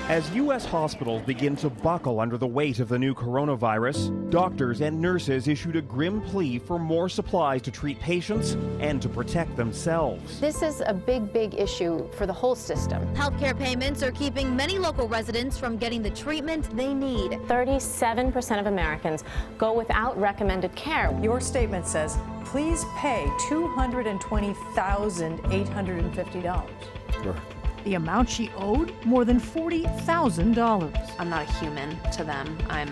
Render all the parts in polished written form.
As U.S. hospitals begin to buckle under the weight of the new coronavirus, doctors and nurses issued a grim plea for more supplies to treat patients and to protect themselves. This is a big issue for the whole system. Healthcare payments are keeping many local residents from getting the treatment they need. 37% of Americans go without recommended care. Your statement says, please pay $220,850. Sure. The amount she owed, more than $40,000. I'm not a human to them. I'm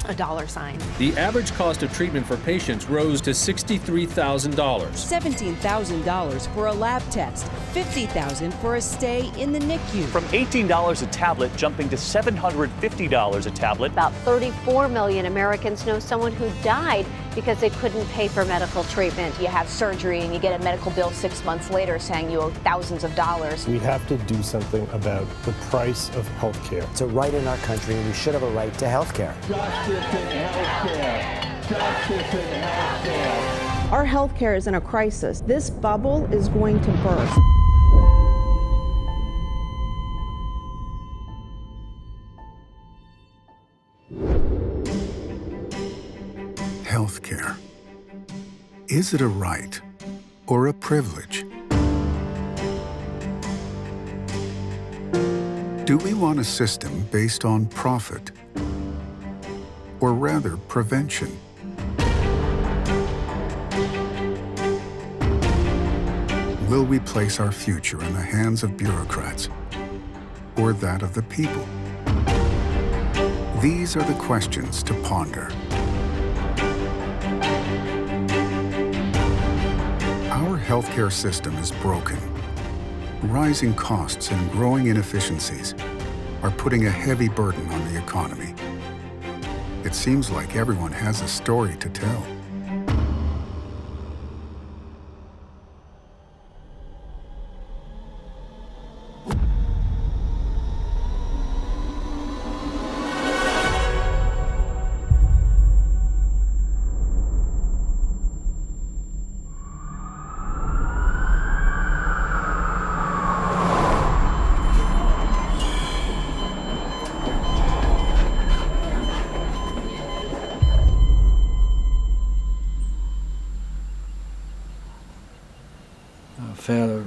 a dollar sign. The average cost of treatment for patients rose to $63,000. $17,000 for a lab test, $50,000 for a stay in the NICU. From $18 a tablet jumping to $750 a tablet. About 34 million Americans know someone who died because they couldn't pay for medical treatment. You have surgery and you get a medical bill 6 months later saying you owe thousands of dollars. We have to do something about the price of health care. It's a right in our country, and we should have a right to health care. Justice in healthcare. Justice in healthcare. Our healthcare is in a crisis. This bubble is going to burst. Healthcare. Is it a right or a privilege? Do we want a system based on profit, or rather prevention? Will we place our future in the hands of bureaucrats or that of the people? These are the questions to ponder. Our healthcare system is broken. Rising costs and growing inefficiencies are putting a heavy burden on the economy. It seems like everyone has a story to tell. Fella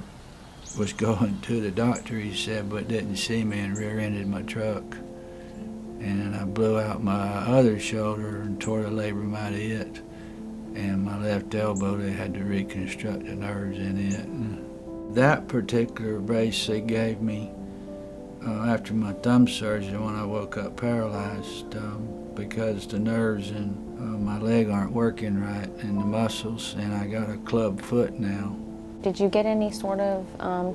was going to the doctor, he said, but didn't see me and rear-ended my truck. And I blew out my other shoulder and tore the labrum out of it. And my left elbow, they had to reconstruct the nerves in it. And that particular brace they gave me after my thumb surgery when I woke up paralyzed because the nerves in my leg aren't working right and the muscles, and I got a club foot now. Did you get any sort of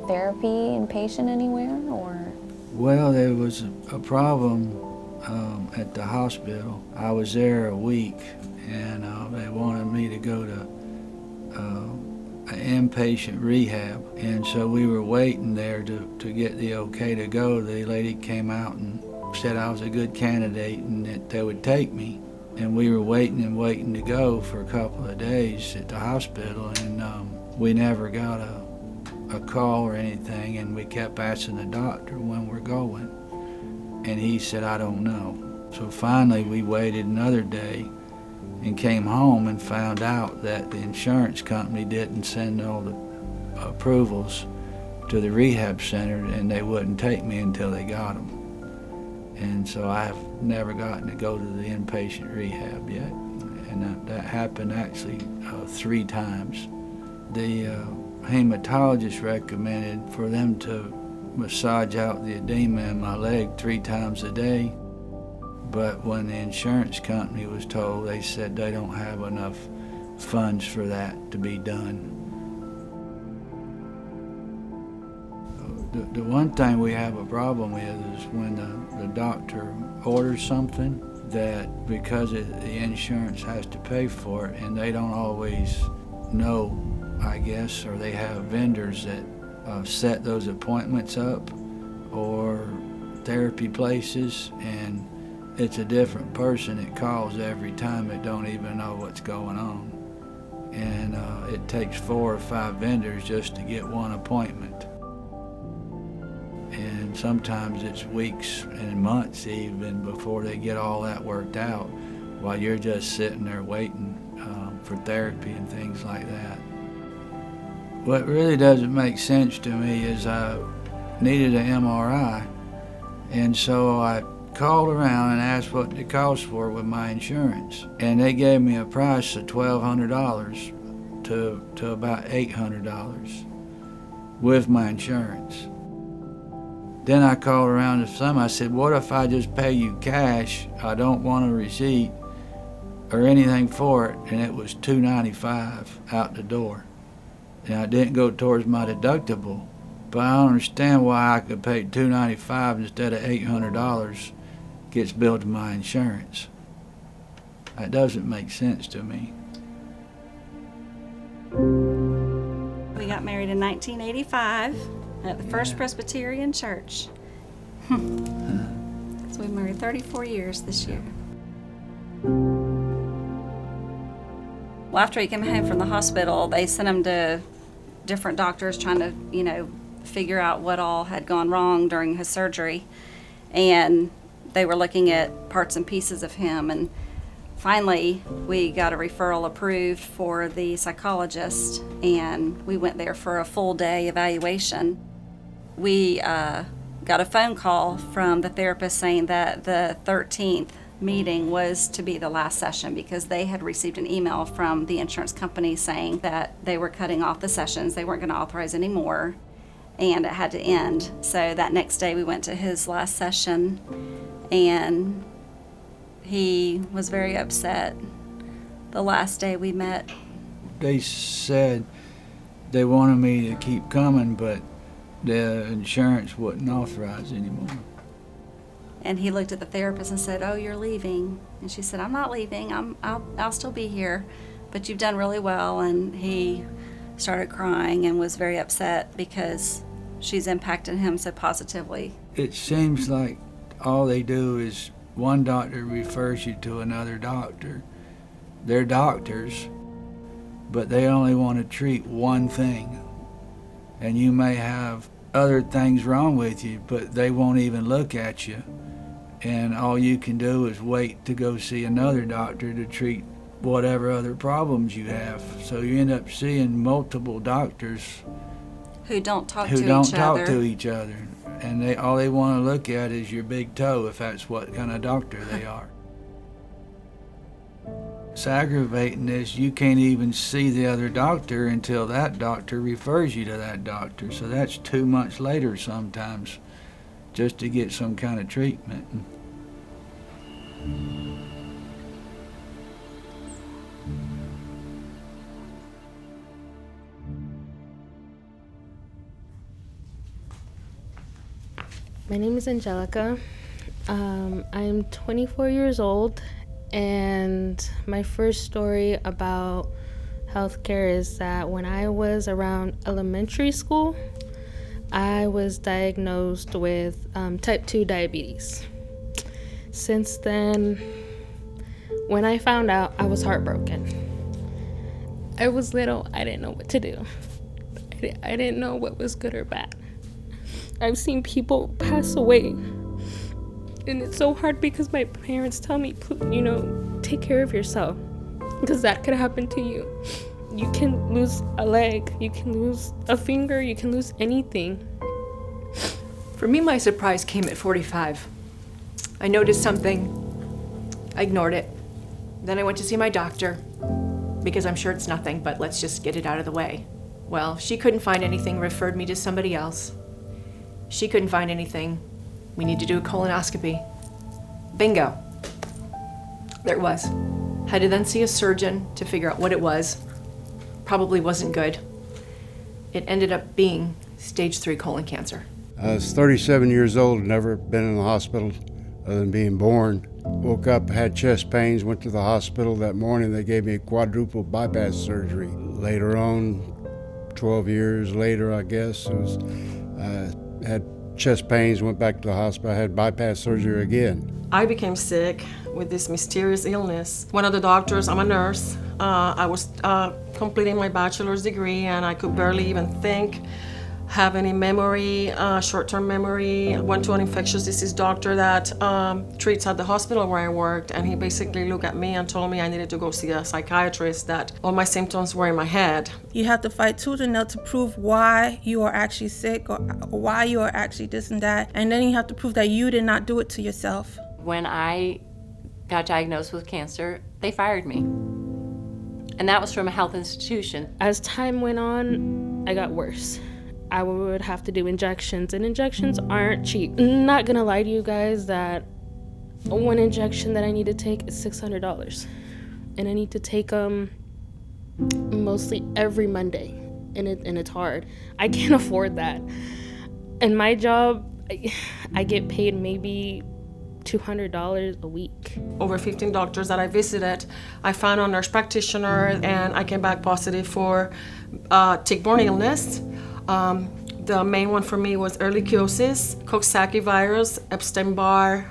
therapy inpatient anywhere, or? Well, there was a problem at the hospital. I was there a week, and they wanted me to go to an inpatient rehab. And so we were waiting there to get the okay to go. The lady came out and said I was a good candidate and that they would take me. And we were waiting and waiting to go for a couple of days at the hospital, and we never got a call or anything, and we kept asking the doctor when we're going. And he said, I don't know. So finally we waited another day and came home and found out that the insurance company didn't send all the approvals to the rehab center, and they wouldn't take me until they got them. And so I've never gotten to go to the inpatient rehab yet. And that happened actually 3 times. The hematologist recommended for them to massage out the edema in my leg 3 times a day. But when the insurance company was told, they said they don't have enough funds for that to be done. The one thing we have a problem with is when the doctor orders something that because the insurance has to pay for it, and they don't always know, I guess, or they have vendors that set those appointments up or therapy places, and it's a different person that calls every time that don't even know what's going on. And it takes 4 or 5 vendors just to get one appointment. And sometimes it's weeks and months even before they get all that worked out, while you're just sitting there waiting for therapy and things like that. What really doesn't make sense to me is I needed an MRI, and so I called around and asked what it cost for with my insurance, and they gave me a price of $1,200 to about $800 with my insurance. Then I called around to some. I said, what if I just pay you cash? I don't want a receipt or anything for it. And it was $295 out the door. Now, it didn't go towards my deductible, but I don't understand why I could pay $295 instead of $800 gets billed to my insurance. That doesn't make sense to me. We got married in 1985 at the First Presbyterian Church. So we've been married 34 years this year. Well, after he came home from the hospital, they sent him to different doctors trying to, figure out what all had gone wrong during his surgery. And they were looking at parts and pieces of him. And finally, we got a referral approved for the psychologist, and we went there for a full day evaluation. We got a phone call from the therapist saying that the 13th meeting was to be the last session because they had received an email from the insurance company saying that they were cutting off the sessions. They weren't going to authorize any more, and it had to end. So that next day we went to his last session, and he was very upset the last day we met. They said they wanted me to keep coming, but the insurance wouldn't authorize anymore. And he looked at the therapist and said, "Oh, you're leaving." And she said, "I'm not leaving. I'll still be here, but you've done really well." And he started crying and was very upset because she's impacted him so positively. It seems like all they do is one doctor refers you to another doctor. They're doctors, but they only want to treat one thing. And you may have other things wrong with you, but they won't even look at you. And all you can do is wait to go see another doctor to treat whatever other problems you have. So you end up seeing multiple doctors who don't talk to each other. And all they want to look at is your big toe, if that's what kind of doctor they are. It's aggravating is you can't even see the other doctor until that doctor refers you to that doctor. So that's 2 months later sometimes, just to get some kind of treatment. My name is Angelica. I'm 24 years old, and my first story about healthcare is that when I was around elementary school, I was diagnosed with type 2 diabetes. Since then, when I found out, I was heartbroken. I was little, I didn't know what to do. I didn't know what was good or bad. I've seen people pass away, and it's so hard because my parents tell me, take care of yourself, because that could happen to you. You can lose a leg, you can lose a finger, you can lose anything. For me, my surprise came at 45. I noticed something, I ignored it. Then I went to see my doctor, because I'm sure it's nothing, but let's just get it out of the way. Well, she couldn't find anything, referred me to somebody else. She couldn't find anything. We need to do a colonoscopy. Bingo. There it was. Had to then see a surgeon to figure out what it was. Probably wasn't good. It ended up being stage 3 colon cancer. I was 37 years old, never been in the hospital other than being born. Woke up, had chest pains, went to the hospital that morning. They gave me a quadruple bypass surgery. Later on, 12 years later, I guess, had chest pains, went back to the hospital, had bypass surgery again. I became sick with this mysterious illness. One of the doctors, I'm a nurse, I was completing my bachelor's degree and I could barely even think. have any memory, short-term memory. I went to an infectious disease doctor that treats at the hospital where I worked, and he basically looked at me and told me I needed to go see a psychiatrist, that all my symptoms were in my head. You have to fight tooth and nail to prove why you are actually sick or why you are actually this and that, and then you have to prove that you did not do it to yourself. When I got diagnosed with cancer, they fired me. And that was from a health institution. As time went on, I got worse. I would have to do injections, and injections aren't cheap. I'm not gonna lie to you guys that one injection that I need to take is $600. And I need to take them mostly every Monday, and it's hard. I can't afford that. And my job, I get paid maybe $200 a week. Over 15 doctors that I visited, I found a nurse practitioner, and I came back positive for tick-borne illness. The main one for me was ehrlichiosis, Coxsackie virus, Epstein-Barr,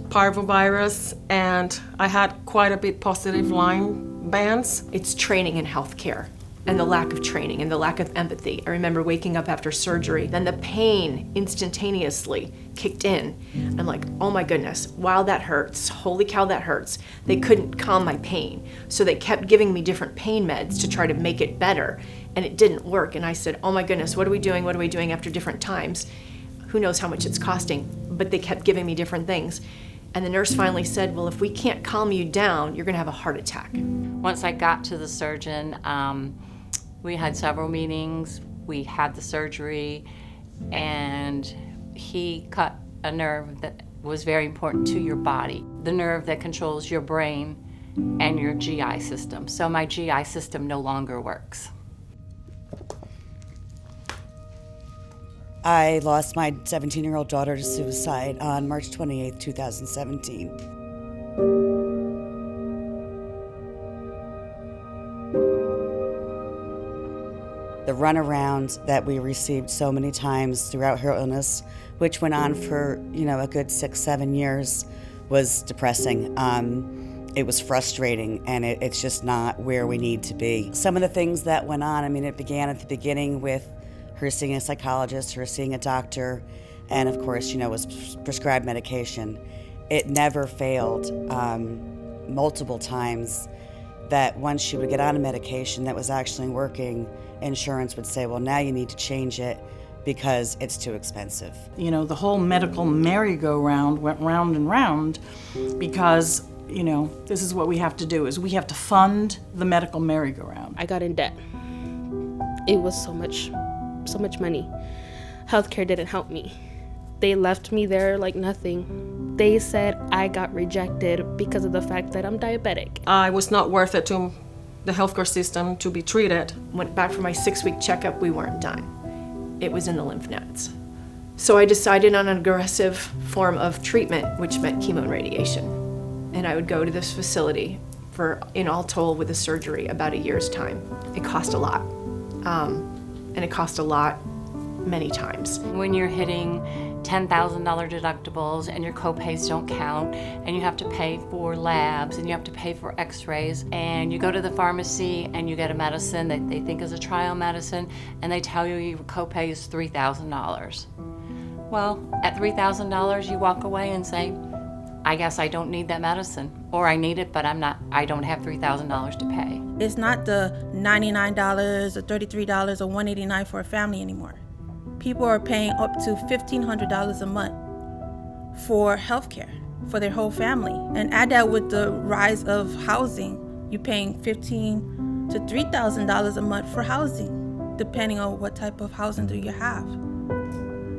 parvovirus, and I had quite a bit positive Lyme bands. It's training in healthcare, and the lack of training and the lack of empathy. I remember waking up after surgery, then the pain instantaneously kicked in. I'm like, oh my goodness, wow, that hurts. Holy cow, that hurts. They couldn't calm my pain. So they kept giving me different pain meds to try to make it better, and it didn't work. And I said, oh my goodness, what are we doing? What are we doing after different times? Who knows how much it's costing, but they kept giving me different things. And the nurse finally said, well, if we can't calm you down, you're gonna have a heart attack. Once I got to the surgeon, we had several meetings, we had the surgery, and he cut a nerve that was very important to your body, the nerve that controls your brain and your GI system. So my GI system no longer works. I lost my 17-year-old daughter to suicide on March 28, 2017. The runaround that we received so many times throughout her illness, which went on for, a good 6-7 years, was depressing. It was frustrating, and it's just not where we need to be. Some of the things that went on, it began at the beginning with her seeing a psychologist, her seeing a doctor, and of course, was prescribed medication. It never failed multiple times that once she would get on a medication that was actually working, insurance would say, well, now you need to change it because it's too expensive. The whole medical merry-go-round went round and round because, this is what we have to do, is we have to fund the medical merry-go-round. I got in debt. It was so much money. Healthcare didn't help me. They left me there like nothing. They said I got rejected because of the fact that I'm diabetic. I was not worth it to the healthcare system to be treated. Went back for my 6-week checkup, we weren't done. It was in the lymph nodes. So I decided on an aggressive form of treatment, which meant chemo and radiation. And I would go to this facility for, in all told, with a surgery, about a year's time. It cost a lot. And it cost a lot many times. When you're hitting $10,000 deductibles and your co-pays don't count, and you have to pay for labs, and you have to pay for x-rays, and you go to the pharmacy and you get a medicine that they think is a trial medicine, and they tell you your co-pay is $3,000. Well, at $3,000 you walk away and say, I guess I don't need that medicine, or I need it, but I don't have $3,000 to pay. It's not the $99 or $33 or $189 for a family anymore. People are paying up to $1,500 a month for healthcare for their whole family. And add that with the rise of housing, you're paying $1,500 to $3,000 a month for housing, depending on what type of housing do you have.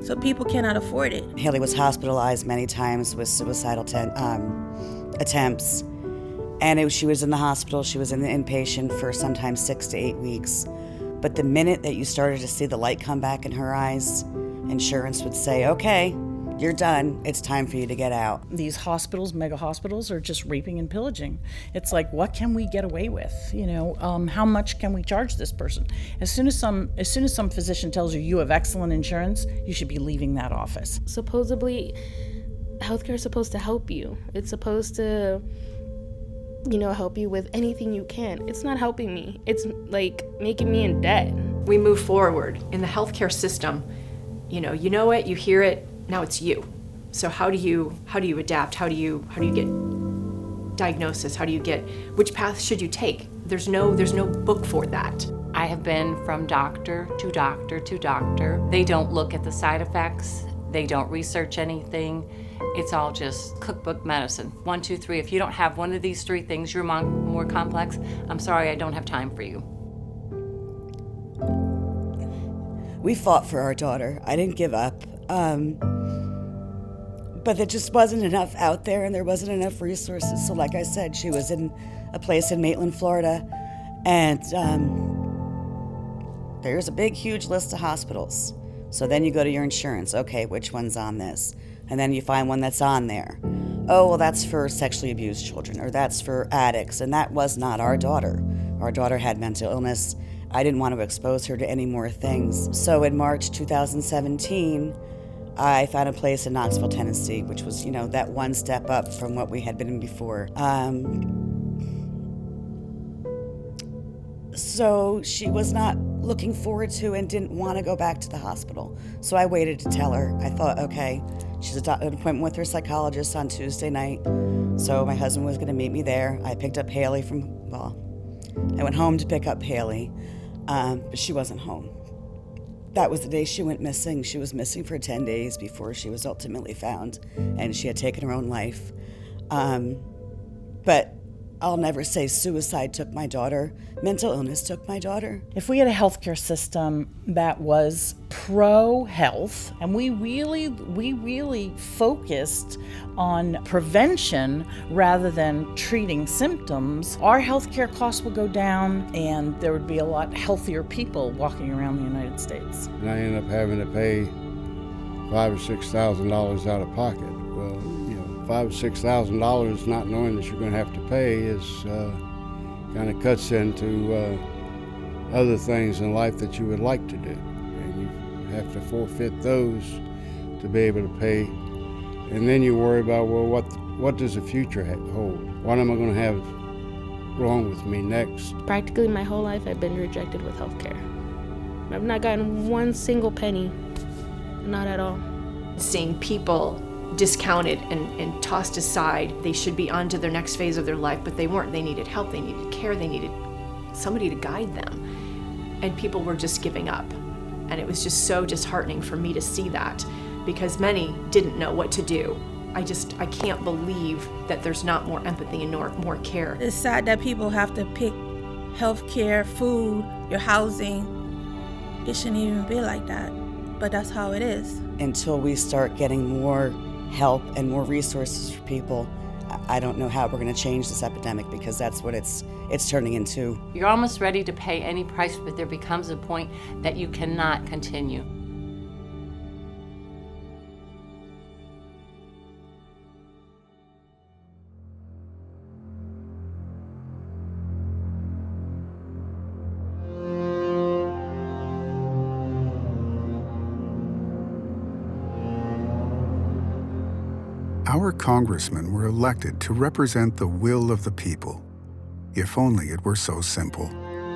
So people cannot afford it. Haley was hospitalized many times with suicidal attempts. And she was in the hospital, she was in the inpatient for sometimes 6 to 8 weeks. But the minute that you started to see the light come back in her eyes, insurance would say, okay, you're done, it's time for you to get out. These hospitals, mega hospitals, are just raping and pillaging. It's like, what can we get away with? How much can we charge this person? As soon as some physician tells you have excellent insurance, you should be leaving that office. Supposedly, healthcare is supposed to help you. It's supposed to, help you with anything you can. It's not helping me. It's like making me in debt. We move forward in the healthcare system. You know it, you hear it, now it's you. So how do you adapt? How do you get diagnosis? Which path should you take? There's no book for that. I have been from doctor to doctor to doctor. They don't look at the side effects. They don't research anything. It's all just cookbook medicine. 1, 2, 3. If you don't have one of these 3 things, you're more complex. I'm sorry, I don't have time for you. We fought for our daughter. I didn't give up. But there just wasn't enough out there, and there wasn't enough resources. So like I said, she was in a place in Maitland, Florida, and there's a big, huge list of hospitals. So then you go to your insurance. Okay, which one's on this? And then you find one that's on there. Oh, well, that's for sexually abused children, or that's for addicts, and that was not our daughter. Our daughter had mental illness. I didn't want to expose her to any more things. So in March 2017, I found a place in Knoxville, Tennessee, which was, that one step up from what we had been in before. So she was not looking forward to and didn't want to go back to the hospital. So I waited to tell her. I thought, okay, she's an appointment with her psychologist on Tuesday night. So my husband was going to meet me there. I picked up Haley I went home to pick up Haley, but she wasn't home. That was the day she went missing. She was missing for 10 days before she was ultimately found, and she had taken her own life. But I'll never say suicide took my daughter. Mental illness took my daughter. If we had a healthcare system that was pro-health, and we really focused on prevention rather than treating symptoms, our healthcare costs would go down, and there would be a lot healthier people walking around the United States. And I ended up having to pay $5,000 or $6,000 out of pocket. Well, $5,000 or $6,000 not knowing that you're going to have to pay is kind of cuts into other things in life that you would like to do, and you have to forfeit those to be able to pay. And then you worry about, well, what does the future hold? What am I going to have wrong with me next? Practically my whole life I've been rejected with healthcare. I've not gotten one single penny, not at all. Seeing people discounted and tossed aside. They should be on to their next phase of their life, but they weren't. They needed help, they needed care, they needed somebody to guide them. And people were just giving up. And it was just so disheartening for me to see that, because many didn't know what to do. I can't believe that there's not more empathy and more care. It's sad that people have to pick healthcare, food, your housing. It shouldn't even be like that, but that's how it is. Until we start getting more help and more resources for people, I don't know how we're going to change this epidemic, because that's what it's turning into. You're almost ready to pay any price, but there becomes a point that you cannot continue. Our congressmen were elected to represent the will of the people. If only it were so simple.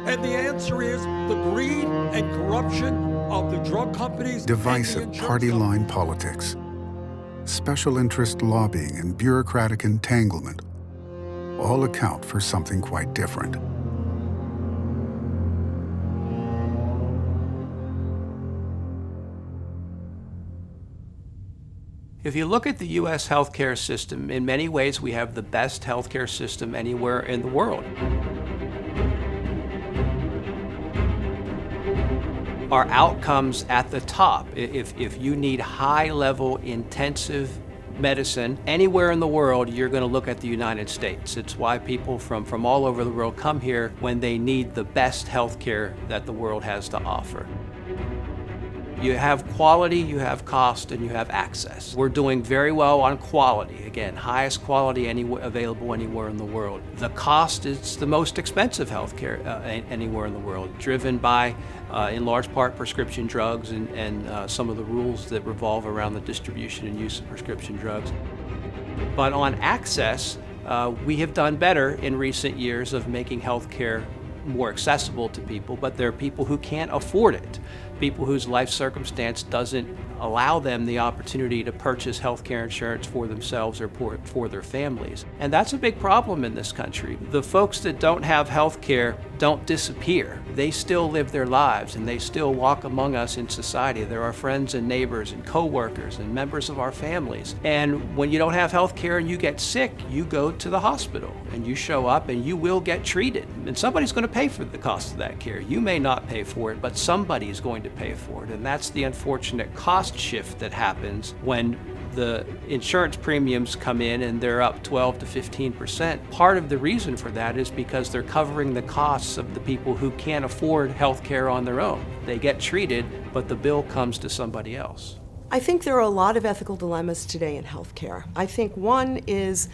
And the answer is the greed and corruption of the drug companies. Divisive party line politics, special interest lobbying, and bureaucratic entanglement all account for something quite different. If you look at the U.S. healthcare system, in many ways we have the best healthcare system anywhere in the world. Our outcomes at the top, if you need high-level intensive medicine anywhere in the world, you're going to look at the United States. It's why people from all over the world come here when they need the best healthcare that the world has to offer. You have quality, you have cost, and you have access. We're doing very well on quality. Again, highest quality available anywhere in the world. The cost is the most expensive healthcare anywhere in the world, driven by, in large part, prescription drugs and some of the rules that revolve around the distribution and use of prescription drugs. But on access, we have done better in recent years of making healthcare more accessible to people, but there are people who can't afford it, people whose life circumstance doesn't allow them the opportunity to purchase health care insurance for themselves or for their families. And that's a big problem in this country. The folks that don't have health care don't disappear. They still live their lives and they still walk among us in society. They're our friends and neighbors and co-workers and members of our families. And when you don't have health care and you get sick, you go to the hospital and you show up and you will get treated. And somebody's going to pay for the cost of that care. You may not pay for it, but somebody is going to pay for it. And that's the unfortunate cost shift that happens when the insurance premiums come in and they're up 12 to 15%. Part of the reason for that is because they're covering the costs of the people who can't afford health care on their own. They get treated, but the bill comes to somebody else. I think there are a lot of ethical dilemmas today in healthcare. I think one is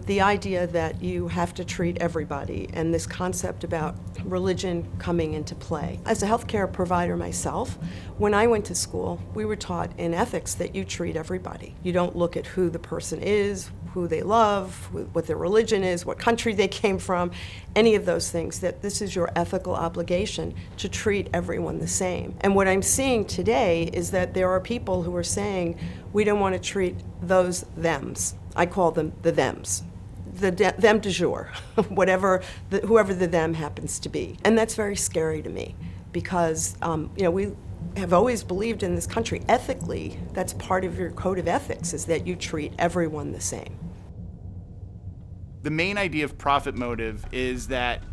the idea that you have to treat everybody and this concept about religion coming into play. As a healthcare provider myself, when I went to school, we were taught in ethics that you treat everybody. You don't look at who the person is, who they love, what their religion is, what country they came from, any of those things, that this is your ethical obligation to treat everyone the same. And what I'm seeing today is that there are people who are saying, we don't want to treat those thems. I call them the thems. Them du jour, whoever the them happens to be. And that's very scary to me because we have always believed in this country, ethically, that's part of your code of ethics, is that you treat everyone the same. The main idea of profit motive is that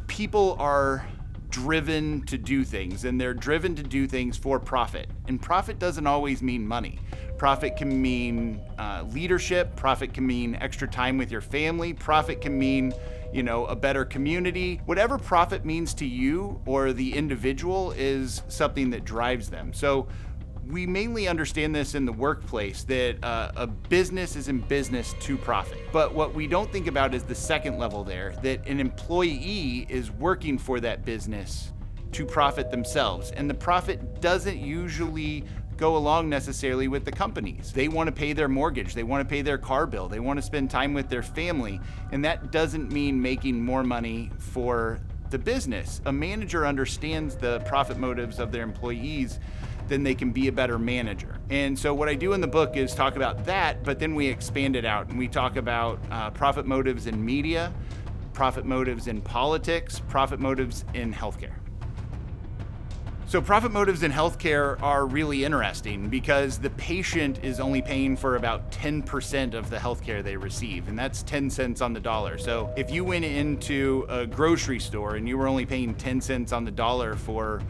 people are driven to do things, and they're driven to do things for profit. And profit doesn't always mean money. Profit can mean leadership, profit can mean extra time with your family, profit can mean a better community. Whatever profit means to you or the individual is something that drives them. So we mainly understand this in the workplace, that a business is in business to profit. But what we don't think about is the second level there, that an employee is working for that business to profit themselves. And the profit doesn't usually go along necessarily with the companies. They want to pay their mortgage, they want to pay their car bill, they want to spend time with their family, and that doesn't mean making more money for the business. A manager understands the profit motives of their employees, then they can be a better manager. And so what I do in the book is talk about that, but then we expand it out and we talk about profit motives in media, profit motives in politics, profit motives in healthcare. So profit motives in healthcare are really interesting because the patient is only paying for about 10% of the healthcare they receive, and that's 10 cents on the dollar. So if you went into a grocery store and you were only paying 10 cents on the dollar for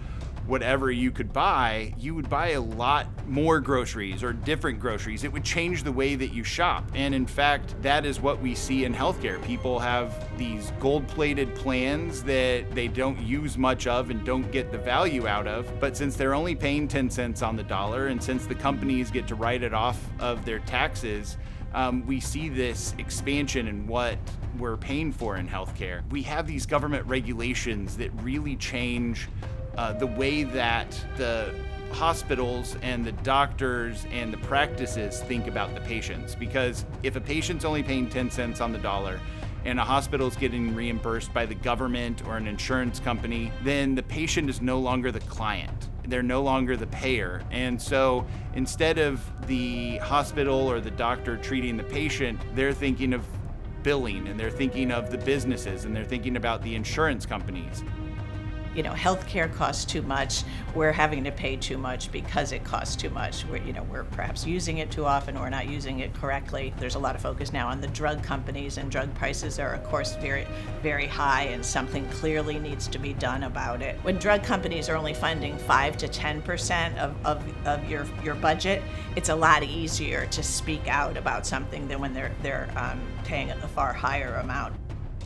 whatever you could buy, you would buy a lot more groceries or different groceries. It would change the way that you shop. And in fact, that is what we see in healthcare. People have these gold-plated plans that they don't use much of and don't get the value out of. But since they're only paying 10 cents on the dollar, and since the companies get to write it off of their taxes, we see this expansion in what we're paying for in healthcare. We have these government regulations that really change the way that the hospitals and the doctors and the practices think about the patients. Because if a patient's only paying 10 cents on the dollar and a hospital's getting reimbursed by the government or an insurance company, then the patient is no longer the client. They're no longer the payer. And so instead of the hospital or the doctor treating the patient, they're thinking of billing, and they're thinking of the businesses, and they're thinking about the insurance companies. Healthcare costs too much. We're having to pay too much because it costs too much. We're perhaps using it too often, or not using it correctly. There's a lot of focus now on the drug companies, and drug prices are, of course, very, very high, and something clearly needs to be done about it. When drug companies are only funding 5 to 10% of your budget, it's a lot easier to speak out about something than when they're paying a far higher amount.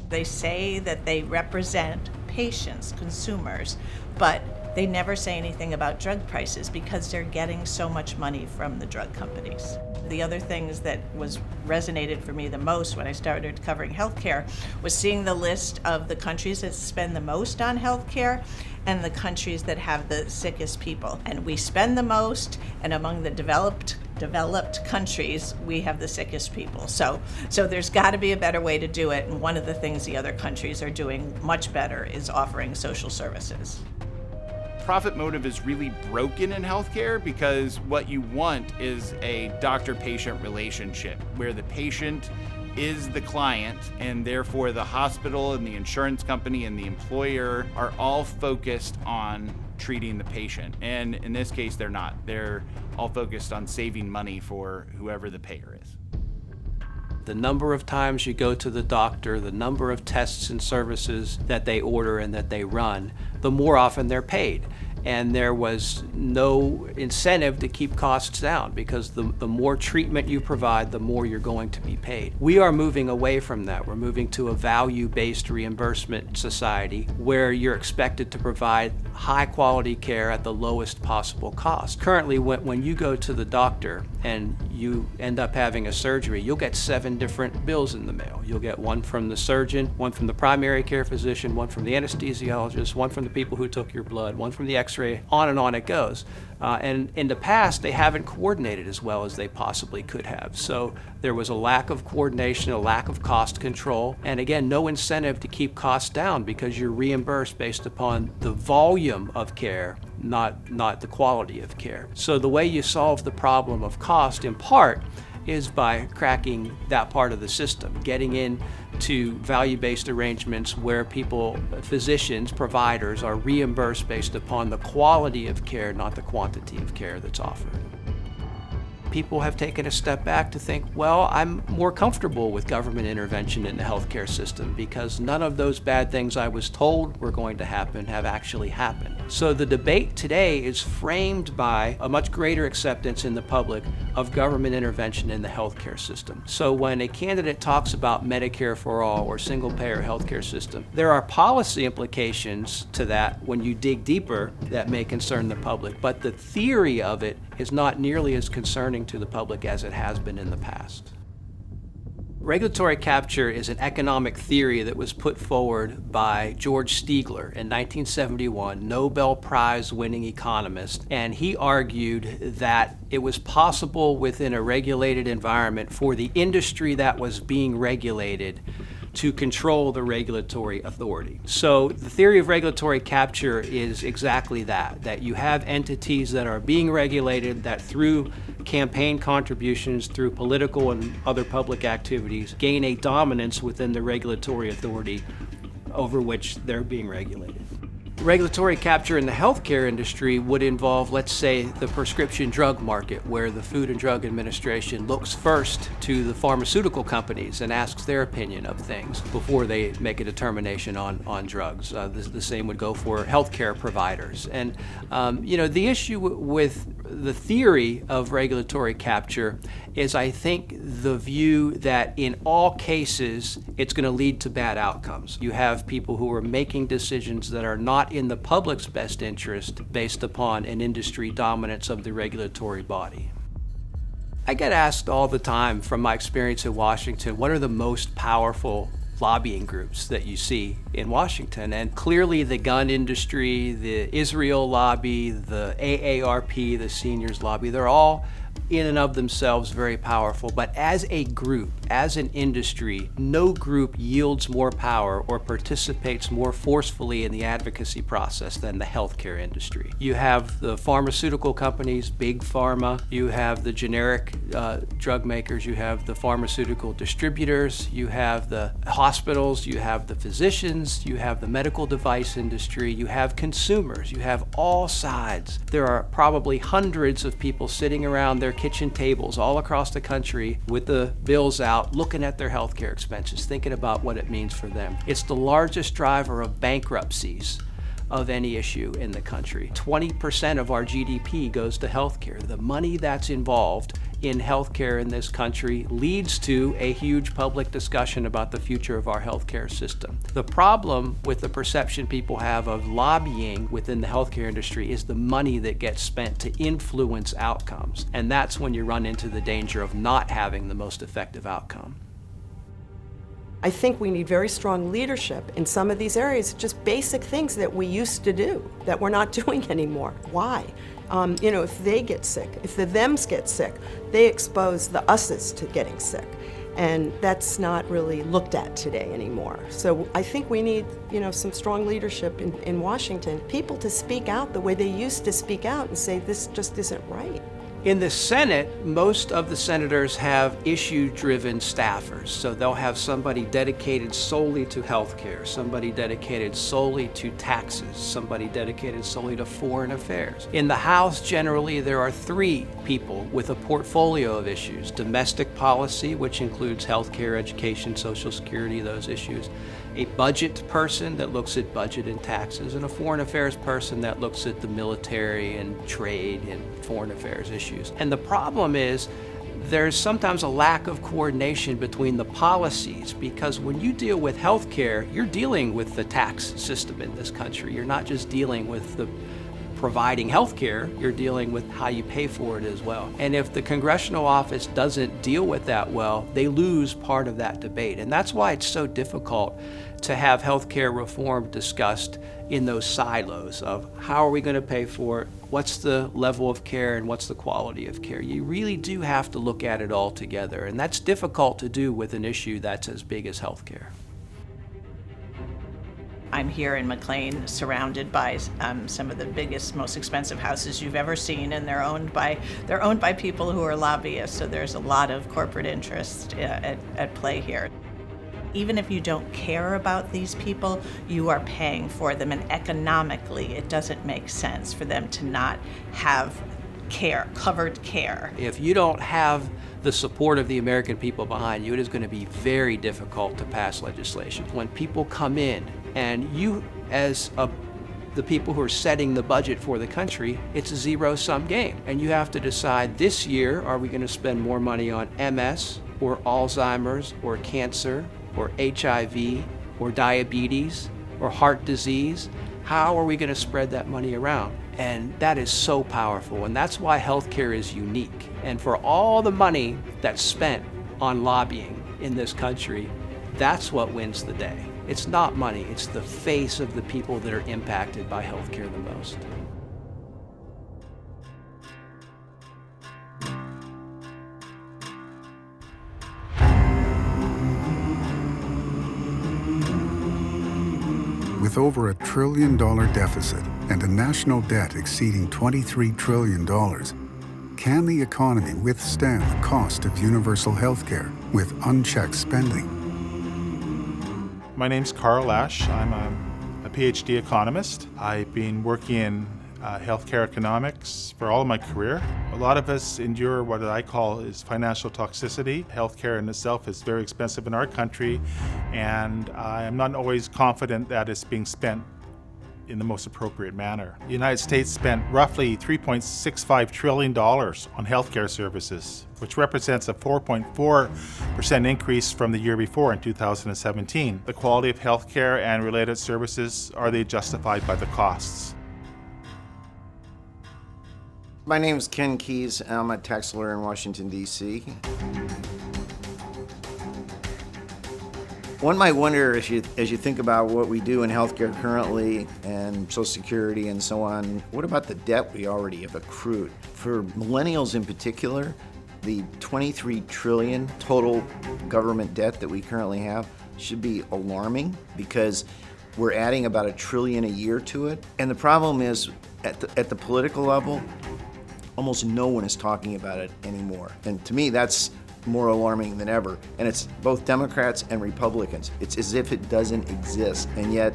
They say that they represent patients, consumers, but they never say anything about drug prices because they're getting so much money from the drug companies. The other things that resonated for me the most when I started covering healthcare was seeing the list of the countries that spend the most on healthcare and the countries that have the sickest people. And we spend the most, and among the developed developed countries, we have the sickest people. So there's got to be a better way to do it, and one of the things the other countries are doing much better is offering social services. Profit motive is really broken in healthcare because what you want is a doctor-patient relationship where the patient is the client, and therefore the hospital and the insurance company and the employer are all focused on treating the patient. And in this case, they're not. They're all focused on saving money for whoever the payer is. The number of times you go to the doctor, the number of tests and services that they order and that they run, the more often they're paid. And there was no incentive to keep costs down because the more treatment you provide, the more you're going to be paid. We are moving away from that. We're moving to a value-based reimbursement society where you're expected to provide high-quality care at the lowest possible cost. Currently, when you go to the doctor and you end up having a surgery, you'll get 7 different bills in the mail. You'll get one from the surgeon, one from the primary care physician, one from the anesthesiologist, one from the people who took your blood, one from the X-ray, on and on it goes. And in the past, they haven't coordinated as well as they possibly could have. So there was a lack of coordination, a lack of cost control, and again, no incentive to keep costs down because you're reimbursed based upon the volume of care, not the quality of care. So the way you solve the problem of cost, in part, is by cracking that part of the system, getting into value-based arrangements where people, physicians, providers, are reimbursed based upon the quality of care, not the quantity of care that's offered. People have taken a step back to think, well, I'm more comfortable with government intervention in the healthcare system because none of those bad things I was told were going to happen have actually happened. So the debate today is framed by a much greater acceptance in the public of government intervention in the healthcare system. So when a candidate talks about Medicare for all or single-payer healthcare system, there are policy implications to that when you dig deeper that may concern the public, but the theory of it is not nearly as concerning to the public as it has been in the past. Regulatory capture is an economic theory that was put forward by George Stigler in 1971, Nobel Prize winning economist, and he argued that it was possible within a regulated environment for the industry that was being regulated to control the regulatory authority. So the theory of regulatory capture is exactly that you have entities that are being regulated that through campaign contributions, through political and other public activities, gain a dominance within the regulatory authority over which they're being regulated. Regulatory capture in the healthcare industry would involve, let's say, the prescription drug market, where the Food and Drug Administration looks first to the pharmaceutical companies and asks their opinion of things before they make a determination on drugs. The same would go for healthcare providers. And the issue with the theory of regulatory capture is, I think, the view that in all cases it's going to lead to bad outcomes. You have people who are making decisions that are not in the public's best interest based upon an industry dominance of the regulatory body. I get asked all the time from my experience in Washington, what are the most powerful lobbying groups that you see in Washington? And clearly the gun industry, the Israel lobby, the AARP, the seniors lobby, they're all in and of themselves very powerful, but as a group, as an industry, no group yields more power or participates more forcefully in the advocacy process than the healthcare industry. You have the pharmaceutical companies, big pharma, you have the generic drug makers, you have the pharmaceutical distributors, you have the hospitals, you have the physicians, you have the medical device industry, you have consumers, you have all sides. There are probably hundreds of people sitting around their kitchen tables all across the country with the bills out, looking at their healthcare expenses, thinking about what it means for them. It's the largest driver of bankruptcies of any issue in the country. 20% of our GDP goes to healthcare. The money that's involved in healthcare in this country leads to a huge public discussion about the future of our healthcare system. The problem with the perception people have of lobbying within the healthcare industry is the money that gets spent to influence outcomes. And that's when you run into the danger of not having the most effective outcome. I think we need very strong leadership in some of these areas, just basic things that we used to do that we're not doing anymore. Why? If they get sick, if the thems get sick, they expose the us's to getting sick. And that's not really looked at today anymore. So I think we need, some strong leadership in Washington, people to speak out the way they used to speak out and say, this just isn't right. In the Senate, most of the senators have issue-driven staffers. So they'll have somebody dedicated solely to healthcare, somebody dedicated solely to taxes, somebody dedicated solely to foreign affairs. In the House, generally, there are 3 people with a portfolio of issues: domestic policy, which includes healthcare, education, Social Security, those issues; a budget person that looks at budget and taxes; and a foreign affairs person that looks at the military and trade and foreign affairs issues. And the problem is there's sometimes a lack of coordination between the policies, because when you deal with healthcare, you're dealing with the tax system in this country. You're not just dealing with the providing healthcare, you're dealing with how you pay for it as well. And if the congressional office doesn't deal with that well, they lose part of that debate. And that's why it's so difficult to have healthcare reform discussed in those silos of how are we going to pay for it, what's the level of care, and what's the quality of care. You really do have to look at it all together, and that's difficult to do with an issue that's as big as healthcare. I'm here in McLean, surrounded by some of the biggest, most expensive houses you've ever seen, and they're owned by people who are lobbyists. So there's a lot of corporate interest at play here. Even if you don't care about these people, you are paying for them, and economically, it doesn't make sense for them to not have care, covered care. If you don't have the support of the American people behind you, it is going to be very difficult to pass legislation. When people come in, and you, as the people who are setting the budget for the country, it's a zero-sum game. And you have to decide this year, are we going to spend more money on MS, or Alzheimer's, or cancer, or HIV, or diabetes, or heart disease? How are we going to spread that money around? And that is so powerful, and that's why healthcare is unique. And for all the money that's spent on lobbying in this country, that's what wins the day. It's not money, it's the face of the people that are impacted by healthcare the most. With over $1 trillion deficit and a national debt exceeding $23 trillion, can the economy withstand the cost of universal health care with unchecked spending? My name's Carl Ash. I'm a PhD economist. I've been working in healthcare economics for all of my career. A lot of us endure what I call is financial toxicity. Healthcare in itself is very expensive in our country, and I'm not always confident that it's being spent in the most appropriate manner. The United States spent roughly $3.65 trillion on healthcare services, which represents a 4.4% increase from the year before in 2017. The quality of healthcare and related services, are they justified by the costs? My name is Ken Keyes. I'm a tax lawyer in Washington, D.C. One might wonder, as you think about what we do in healthcare currently and Social Security and so on, what about the debt we already have accrued? For millennials in particular, the $23 trillion total government debt that we currently have should be alarming, because we're adding about $1 trillion a year to it. And the problem is, at the political level, almost no one is talking about it anymore. And to me, that's more alarming than ever. And it's both Democrats and Republicans. It's as if it doesn't exist. And yet,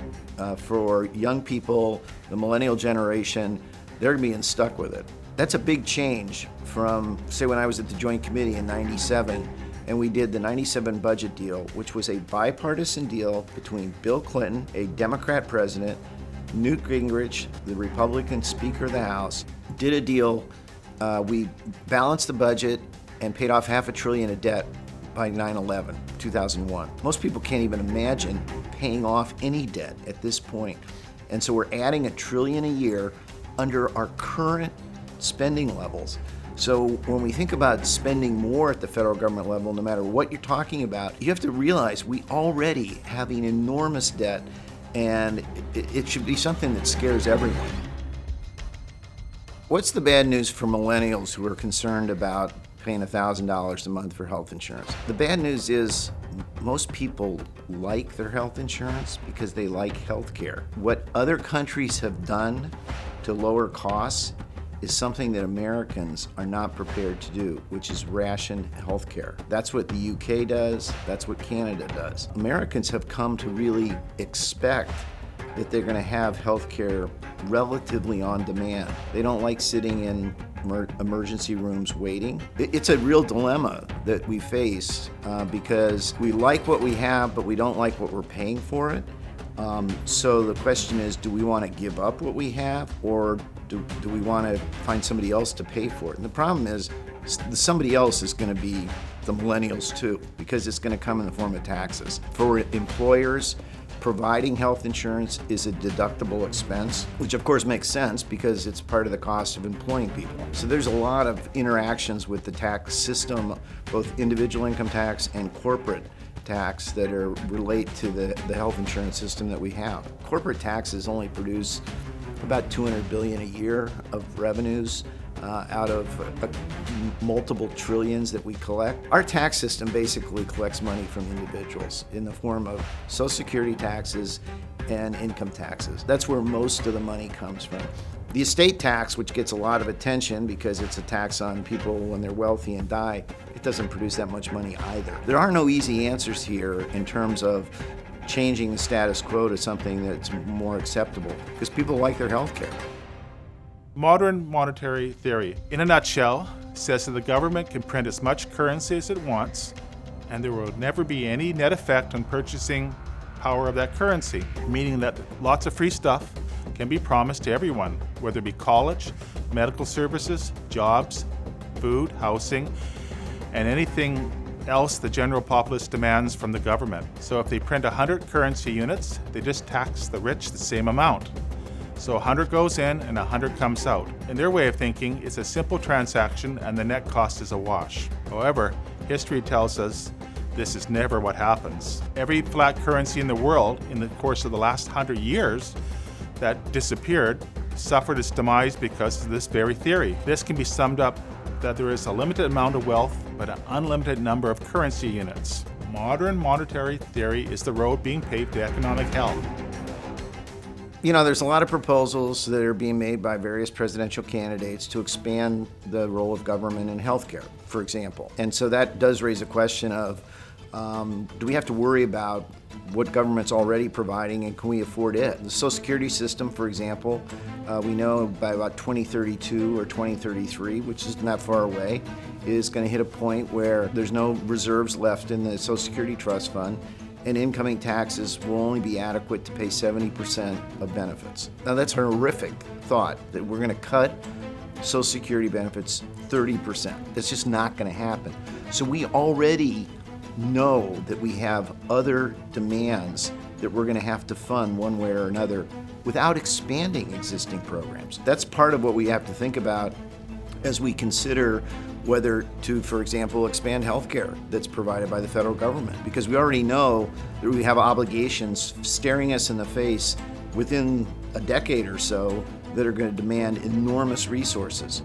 for young people, the millennial generation, they're being stuck with it. That's a big change from, say, when I was at the Joint Committee in '97, and we did the '97 budget deal, which was a bipartisan deal between Bill Clinton, a Democrat president, Newt Gingrich, the Republican Speaker of the House, did a deal. We balanced the budget and paid off $500 billion of debt by 9/11, 2001. Most people can't even imagine paying off any debt at this point. And so we're adding $1 trillion a year under our current spending levels. So when we think about spending more at the federal government level, no matter what you're talking about, you have to realize we already have an enormous debt, and it should be something that scares everyone. What's the bad news for millennials who are concerned about paying $1,000 a month for health insurance? The bad news is most people like their health insurance because they like health care. What other countries have done to lower costs is something that Americans are not prepared to do, which is ration health care. That's what the UK does, that's what Canada does. Americans have come to really expect that they're going to have health care relatively on demand. They don't like sitting in emergency rooms waiting. It's a real dilemma that we face because we like what we have, but we don't like what we're paying for it. So the question is, do we want to give up what we have, or do we want to find somebody else to pay for it? And the problem is, somebody else is going to be the millennials too, because it's going to come in the form of taxes. For employers, providing health insurance is a deductible expense, which of course makes sense because it's part of the cost of employing people. So there's a lot of interactions with the tax system, both individual income tax and corporate tax, that relate to the health insurance system that we have. Corporate taxes only produce about $200 billion a year of revenues out of multiple trillions that we collect. Our tax system basically collects money from individuals in the form of Social Security taxes and income taxes. That's where most of the money comes from. The estate tax, which gets a lot of attention because it's a tax on people when they're wealthy and die, it doesn't produce that much money either. There are no easy answers here in terms of changing the status quo to something that's more acceptable, because people like their health care. Modern monetary theory, in a nutshell, says that the government can print as much currency as it wants, and there will never be any net effect on purchasing power of that currency, meaning that lots of free stuff can be promised to everyone, whether it be college, medical services, jobs, food, housing, and anything else the general populace demands from the government. So if they print 100 currency units, they just tax the rich the same amount. So 100 goes in and 100 comes out. In their way of thinking, it's a simple transaction and the net cost is a wash. However, history tells us this is never what happens. Every flat currency in the world in the course of the last 100 years that disappeared suffered its demise because of this very theory. This can be summed up that there is a limited amount of wealth but an unlimited number of currency units. Modern monetary theory is the road being paved to economic hell. You know, there's a lot of proposals that are being made by various presidential candidates to expand the role of government in healthcare, for example. And so that does raise a question of, do we have to worry about what government's already providing, and can we afford it? The Social Security system, for example, we know by about 2032 or 2033, which isn't that far away, is going to hit a point where there's no reserves left in the Social Security Trust Fund, and incoming taxes will only be adequate to pay 70% of benefits. Now that's a horrific thought, that we're going to cut Social Security benefits 30%. That's just not going to happen. So we already know that we have other demands that we're going to have to fund one way or another without expanding existing programs. That's part of what we have to think about as we consider whether to, for example, expand health care that's provided by the federal government, because we already know that we have obligations staring us in the face within a decade or so that are going to demand enormous resources.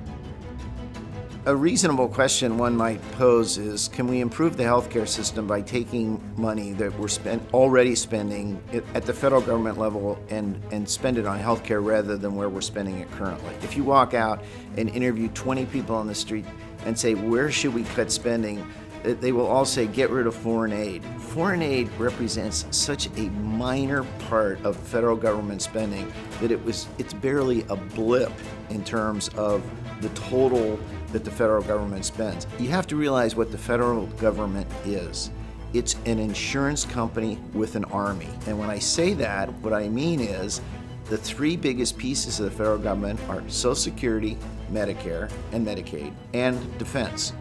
A reasonable question one might pose is, can we improve the healthcare system by taking money that we're already spending at the federal government level and spend it on healthcare rather than where we're spending it currently? If you walk out and interview 20 people on the street and say, where should we cut spending? They will all say, get rid of foreign aid. Foreign aid represents such a minor part of federal government spending that it's barely a blip in terms of the total that the federal government spends. You have to realize what the federal government is. It's an insurance company with an army. And when I say that, what I mean is the three biggest pieces of the federal government are Social Security, Medicare, and Medicaid, and defense.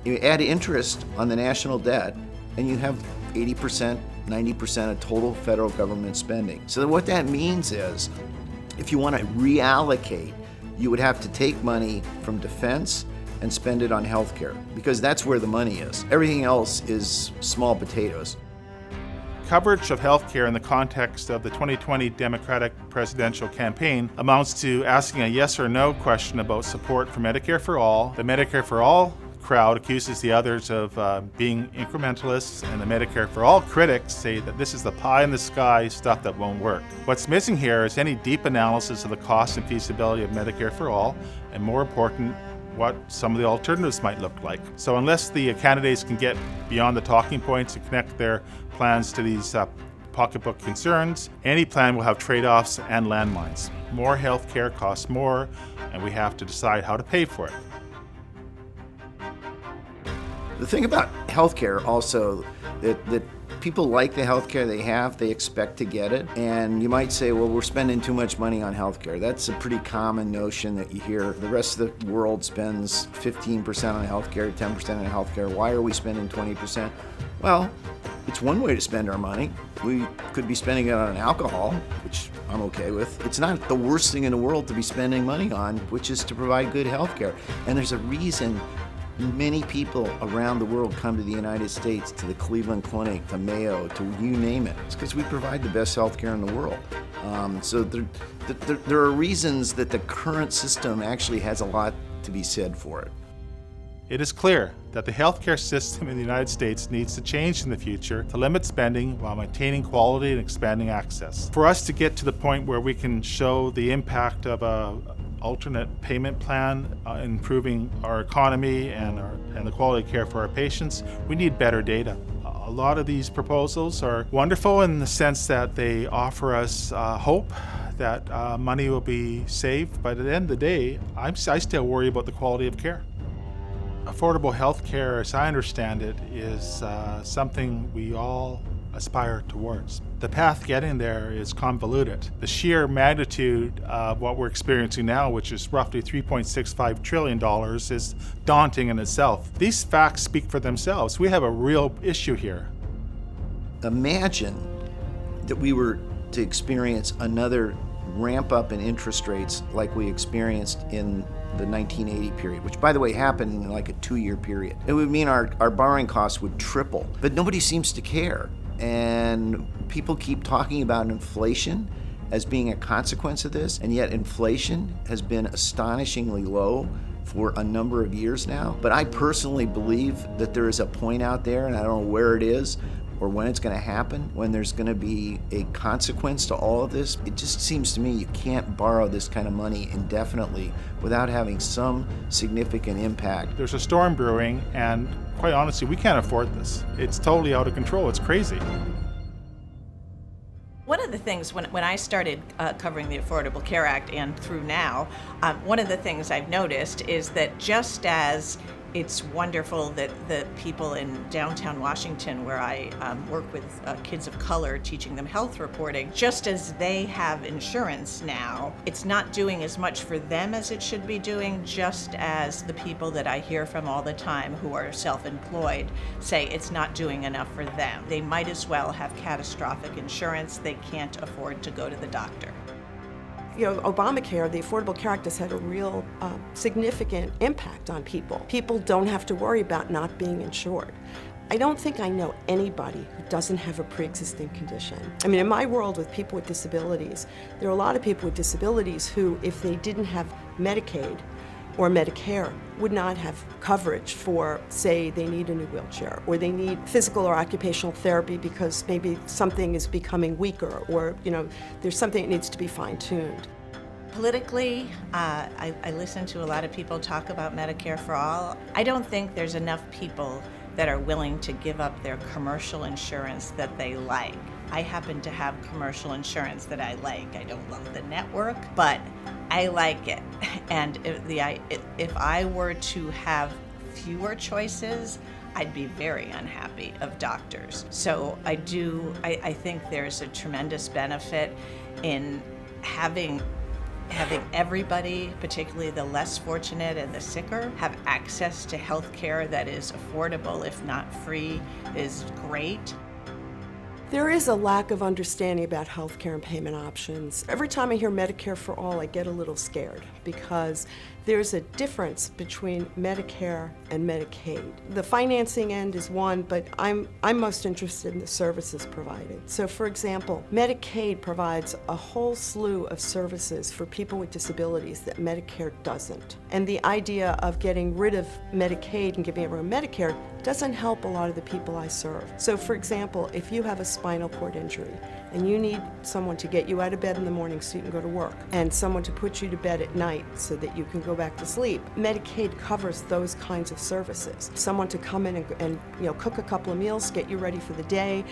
You add interest on the national debt, and you have 80%, 90% of total federal government spending. So what that means is, if you want to reallocate, you would have to take money from defense and spend it on healthcare, because that's where the money is. Everything else is small potatoes. coverage of healthcare in the context of the 2020 Democratic presidential campaign amounts to asking a yes or no question about support for Medicare for All. The Medicare for All crowd accuses the others of being incrementalists, and the Medicare for All critics say that this is the pie in the sky stuff that won't work. What's missing here is any deep analysis of the cost and feasibility of Medicare for All, and more important, what some of the alternatives might look like. So unless the candidates can get beyond the talking points and connect their plans to these pocketbook concerns, any plan will have trade-offs and landmines. More health care costs more, and we have to decide how to pay for it. The thing about healthcare also, that people like the healthcare they have, they expect to get it. And you might say, well, we're spending too much money on healthcare. That's a pretty common notion that you hear. The rest of the world spends 15% on healthcare, 10% on healthcare. Why are we spending 20%? Well, it's one way to spend our money. We could be spending it on alcohol, which I'm okay with. It's not the worst thing in the world to be spending money on, which is to provide good healthcare. And there's a reason many people around the world come to the United States, to the Cleveland Clinic, to Mayo, to you name it. It's because we provide the best healthcare in the world. So there are reasons that the current system actually has a lot to be said for it. It is clear that the healthcare system in the United States needs to change in the future to limit spending while maintaining quality and expanding access. For us to get to the point where we can show the impact of an alternate payment plan, improving our economy and the quality of care for our patients, we need better data. A lot of these proposals are wonderful in the sense that they offer us hope that money will be saved, but at the end of the day, I still worry about the quality of care. Affordable health care, as I understand it, is something we all aspire towards. The path getting there is convoluted. The sheer magnitude of what we're experiencing now, which is roughly $3.65 trillion, is daunting in itself. These facts speak for themselves. We have a real issue here. Imagine that we were to experience another ramp up in interest rates like we experienced in the 1980 period, which by the way happened in like a 2-year period. It would mean our borrowing costs would triple, but nobody seems to care. And people keep talking about inflation as being a consequence of this, and yet inflation has been astonishingly low for a number of years now. But I personally believe that there is a point out there, and I don't know where it is or when it's going to happen, when there's going to be a consequence to all of this. It just seems to me you can't borrow this kind of money indefinitely without having some significant impact. There's a storm brewing, and quite honestly, we can't afford this. It's totally out of control. It's crazy. One of the things, when I started covering the Affordable Care Act and through now, one of the things I've noticed is that just as it's wonderful that the people in downtown Washington, where I work with kids of color, teaching them health reporting, just as they have insurance now, it's not doing as much for them as it should be doing, just as the people that I hear from all the time who are self-employed say it's not doing enough for them. They might as well have catastrophic insurance. They can't afford to go to the doctor. You know, Obamacare, the Affordable Care Act, has had a real significant impact on people. People don't have to worry about not being insured. I don't think I know anybody who doesn't have a pre-existing condition. I mean, in my world with people with disabilities, there are a lot of people with disabilities who, if they didn't have Medicaid or Medicare, would not have coverage for, say, they need a new wheelchair, or they need physical or occupational therapy because maybe something is becoming weaker, or, you know, there's something that needs to be fine-tuned. Politically, I listen to a lot of people talk about Medicare for All. I don't think there's enough people that are willing to give up their commercial insurance that they like. I happen to have commercial insurance that I like. I don't love the network, but I like it. And if I were to have fewer choices, I'd be very unhappy of doctors. So I think there's a tremendous benefit in having everybody, particularly the less fortunate and the sicker, have access to health care that is affordable, if not free, is great. There is a lack of understanding about healthcare and payment options. Every time I hear Medicare for All, I get a little scared because There's a difference between Medicare and Medicaid. The financing end is one, but I'm most interested in the services provided. So for example, Medicaid provides a whole slew of services for people with disabilities that Medicare doesn't. And the idea of getting rid of Medicaid and giving everyone Medicare doesn't help a lot of the people I serve. So for example, if you have a spinal cord injury and you need someone to get you out of bed in the morning so you can go to work, and someone to put you to bed at night so that you can go back to sleep, Medicaid covers those kinds of services. Someone to come in and cook a couple of meals, get you ready for the day,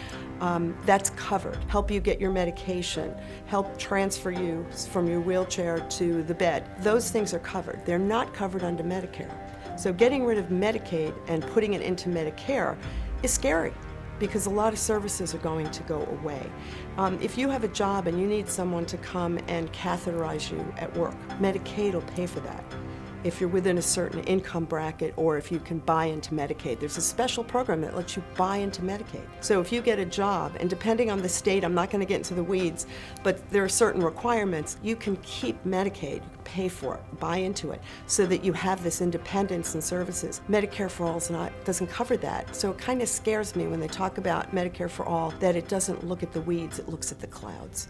that's covered. Help you get your medication, help transfer you from your wheelchair to the bed. Those things are covered. They're not covered under Medicare. So getting rid of Medicaid and putting it into Medicare is scary, because a lot of services are going to go away. If you have a job and you need someone to come and catheterize you at work, Medicaid will pay for that. If you're within a certain income bracket, or if you can buy into Medicaid. There's a special program that lets you buy into Medicaid. So if you get a job, and depending on the state, I'm not going to get into the weeds, but there are certain requirements, you can keep Medicaid, pay for it, buy into it, so that you have this independence in services. Medicare for All doesn't cover that. So it kind of scares me when they talk about Medicare for All, that it doesn't look at the weeds, it looks at the clouds.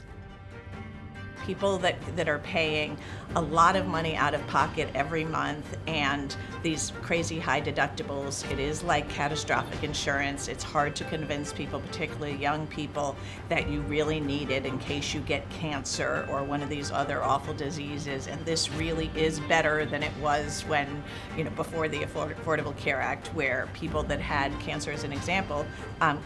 People that are paying a lot of money out of pocket every month, and these crazy high deductibles. It is like catastrophic insurance. It's hard to convince people, particularly young people, that you really need it in case you get cancer or one of these other awful diseases. And this really is better than it was when, before the Affordable Care Act, where people that had cancer, as an example,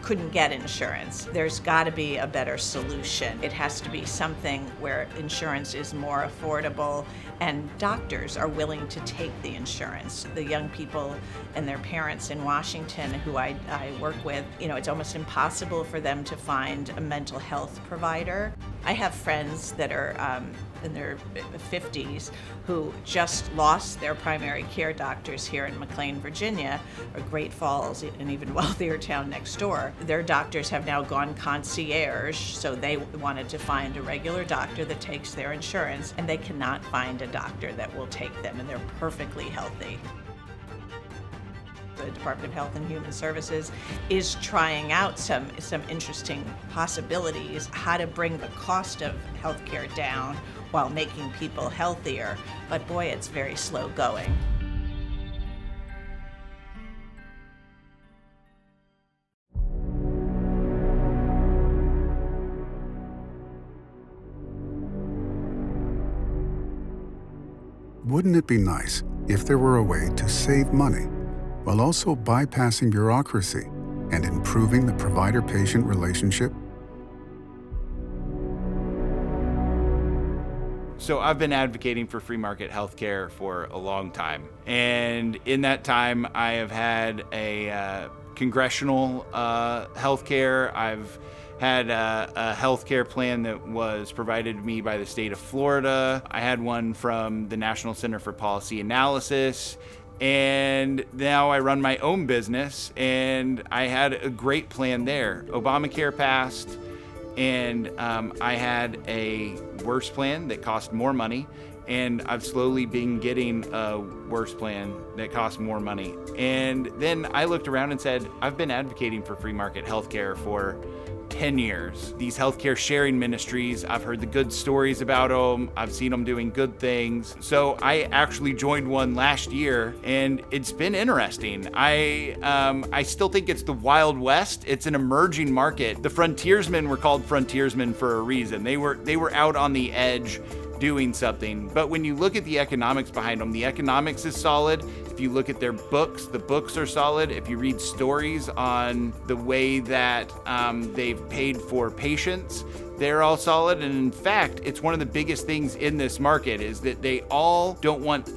couldn't get insurance. There's got to be a better solution. It has to be something where insurance is more affordable and doctors are willing to take the insurance. The young people and their parents in Washington who I work with, it's almost impossible for them to find a mental health provider. I have friends that are in their 50s who just lost their primary care doctors here in McLean, Virginia, or Great Falls, an even wealthier town next door. Their doctors have now gone concierge, so they wanted to find a regular doctor that takes their insurance, and they cannot find a doctor that will take them, and they're perfectly healthy. The Department of Health and Human Services is trying out some interesting possibilities, how to bring the cost of healthcare down while making people healthier. But boy, it's very slow going. Wouldn't it be nice if there were a way to save money while also bypassing bureaucracy and improving the provider-patient relationship? So I've been advocating for free market healthcare for a long time. And in that time, I have had a congressional healthcare. I've had a healthcare plan that was provided to me by the state of Florida. I had one from the National Center for Policy Analysis. And now I run my own business, and I had a great plan there. Obamacare passed, and I had a worse plan that cost more money, and I've slowly been getting a worse plan that costs more money. And then I looked around and said, I've been advocating for free market healthcare for 10 years. These healthcare sharing ministries, I've heard the good stories about them. I've seen them doing good things. So I actually joined one last year, and it's been interesting. I still think it's the Wild West. It's an emerging market. The frontiersmen were called frontiersmen for a reason. They were out on the edge doing something. But when you look at the economics behind them, the economics is solid. If you look at their books, the books are solid. If you read stories on the way that they've paid for patients, they're all solid. And in fact, it's one of the biggest things in this market is that they all don't want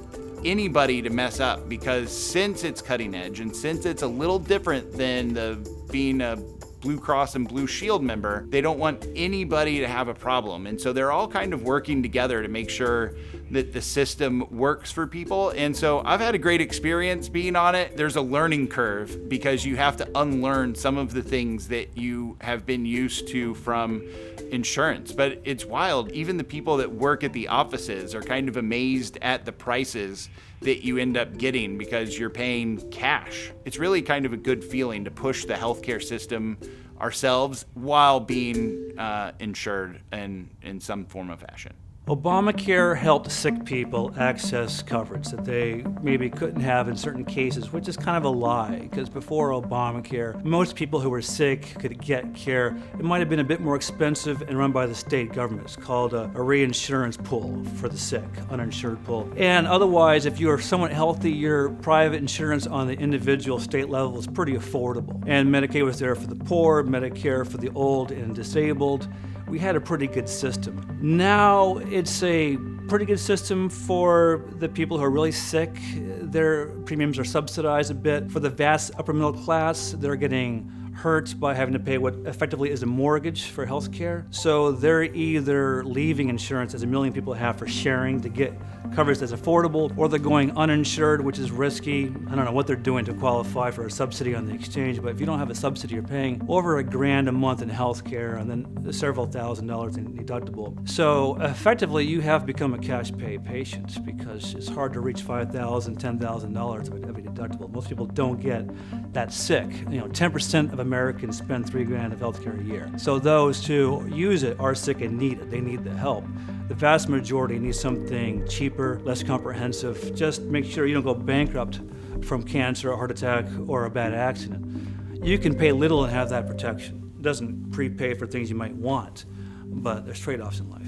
anybody to mess up, because since it's cutting edge and since it's a little different than being a Blue Cross and Blue Shield member, they don't want anybody to have a problem. And so they're all kind of working together to make sure that the system works for people. And so I've had a great experience being on it. There's a learning curve because you have to unlearn some of the things that you have been used to from insurance. But it's wild. Even the people that work at the offices are kind of amazed at the prices that you end up getting because you're paying cash. It's really kind of a good feeling to push the healthcare system ourselves while being insured in some form of fashion. Obamacare helped sick people access coverage that they maybe couldn't have in certain cases, which is kind of a lie, because before Obamacare, most people who were sick could get care. It might have been a bit more expensive and run by the state government. It's called a reinsurance pool for the sick, uninsured pool. And otherwise, if you're somewhat healthy, your private insurance on the individual state level is pretty affordable. And Medicaid was there for the poor, Medicare for the old and disabled. We had a pretty good system. Now it's a pretty good system for the people who are really sick. Their premiums are subsidized a bit. For the vast upper middle class, they're getting hurt by having to pay what effectively is a mortgage for health care. So they're either leaving insurance, as a million people have, for sharing to get coverage that's affordable, or they're going uninsured, which is risky. I don't know what they're doing to qualify for a subsidy on the exchange, but if you don't have a subsidy, you're paying over $1,000 a month in health care and then several $1,000s in deductible. So effectively, you have become a cash pay patient because it's hard to reach $5,000, $10,000 of a deductible. Most people don't get that sick. 10% of Americans spend $3,000 of health care a year. So those who use it are sick and need it. They need the help. The vast majority need something cheaper, less comprehensive. Just make sure you don't go bankrupt from cancer, a heart attack, or a bad accident. You can pay little and have that protection. It doesn't prepay for things you might want, but there's trade-offs in life.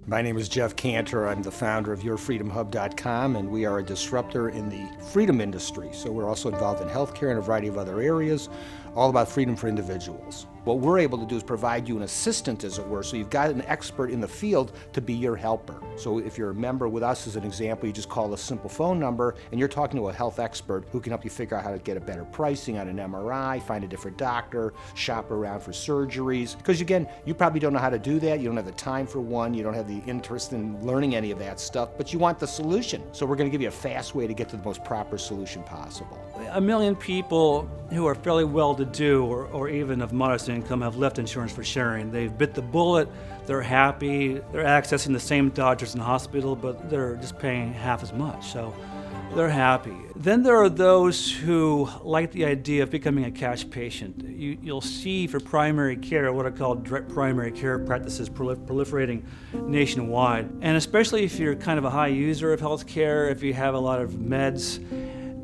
My name is Jeff Cantor. I'm the founder of YourFreedomHub.com, and we are a disruptor in the freedom industry. So we're also involved in healthcare and a variety of other areas, all about freedom for individuals. What we're able to do is provide you an assistant, as it were, so you've got an expert in the field to be your helper. So if you're a member with us, as an example, you just call a simple phone number, and you're talking to a health expert who can help you figure out how to get a better pricing on an MRI, find a different doctor, shop around for surgeries. Because again, you probably don't know how to do that, you don't have the time for one, you don't have the interest in learning any of that stuff, but you want the solution. So we're going to give you a fast way to get to the most proper solution possible. 1 million people who are fairly well-to-do or even of modest income have left insurance for sharing. They've bit the bullet, they're happy, they're accessing the same doctors and hospital, but they're just paying half as much, so they're happy. Then there are those who like the idea of becoming a cash patient. You'll see for primary care what are called direct primary care practices proliferating nationwide. And especially if you're kind of a high user of healthcare, if you have a lot of meds,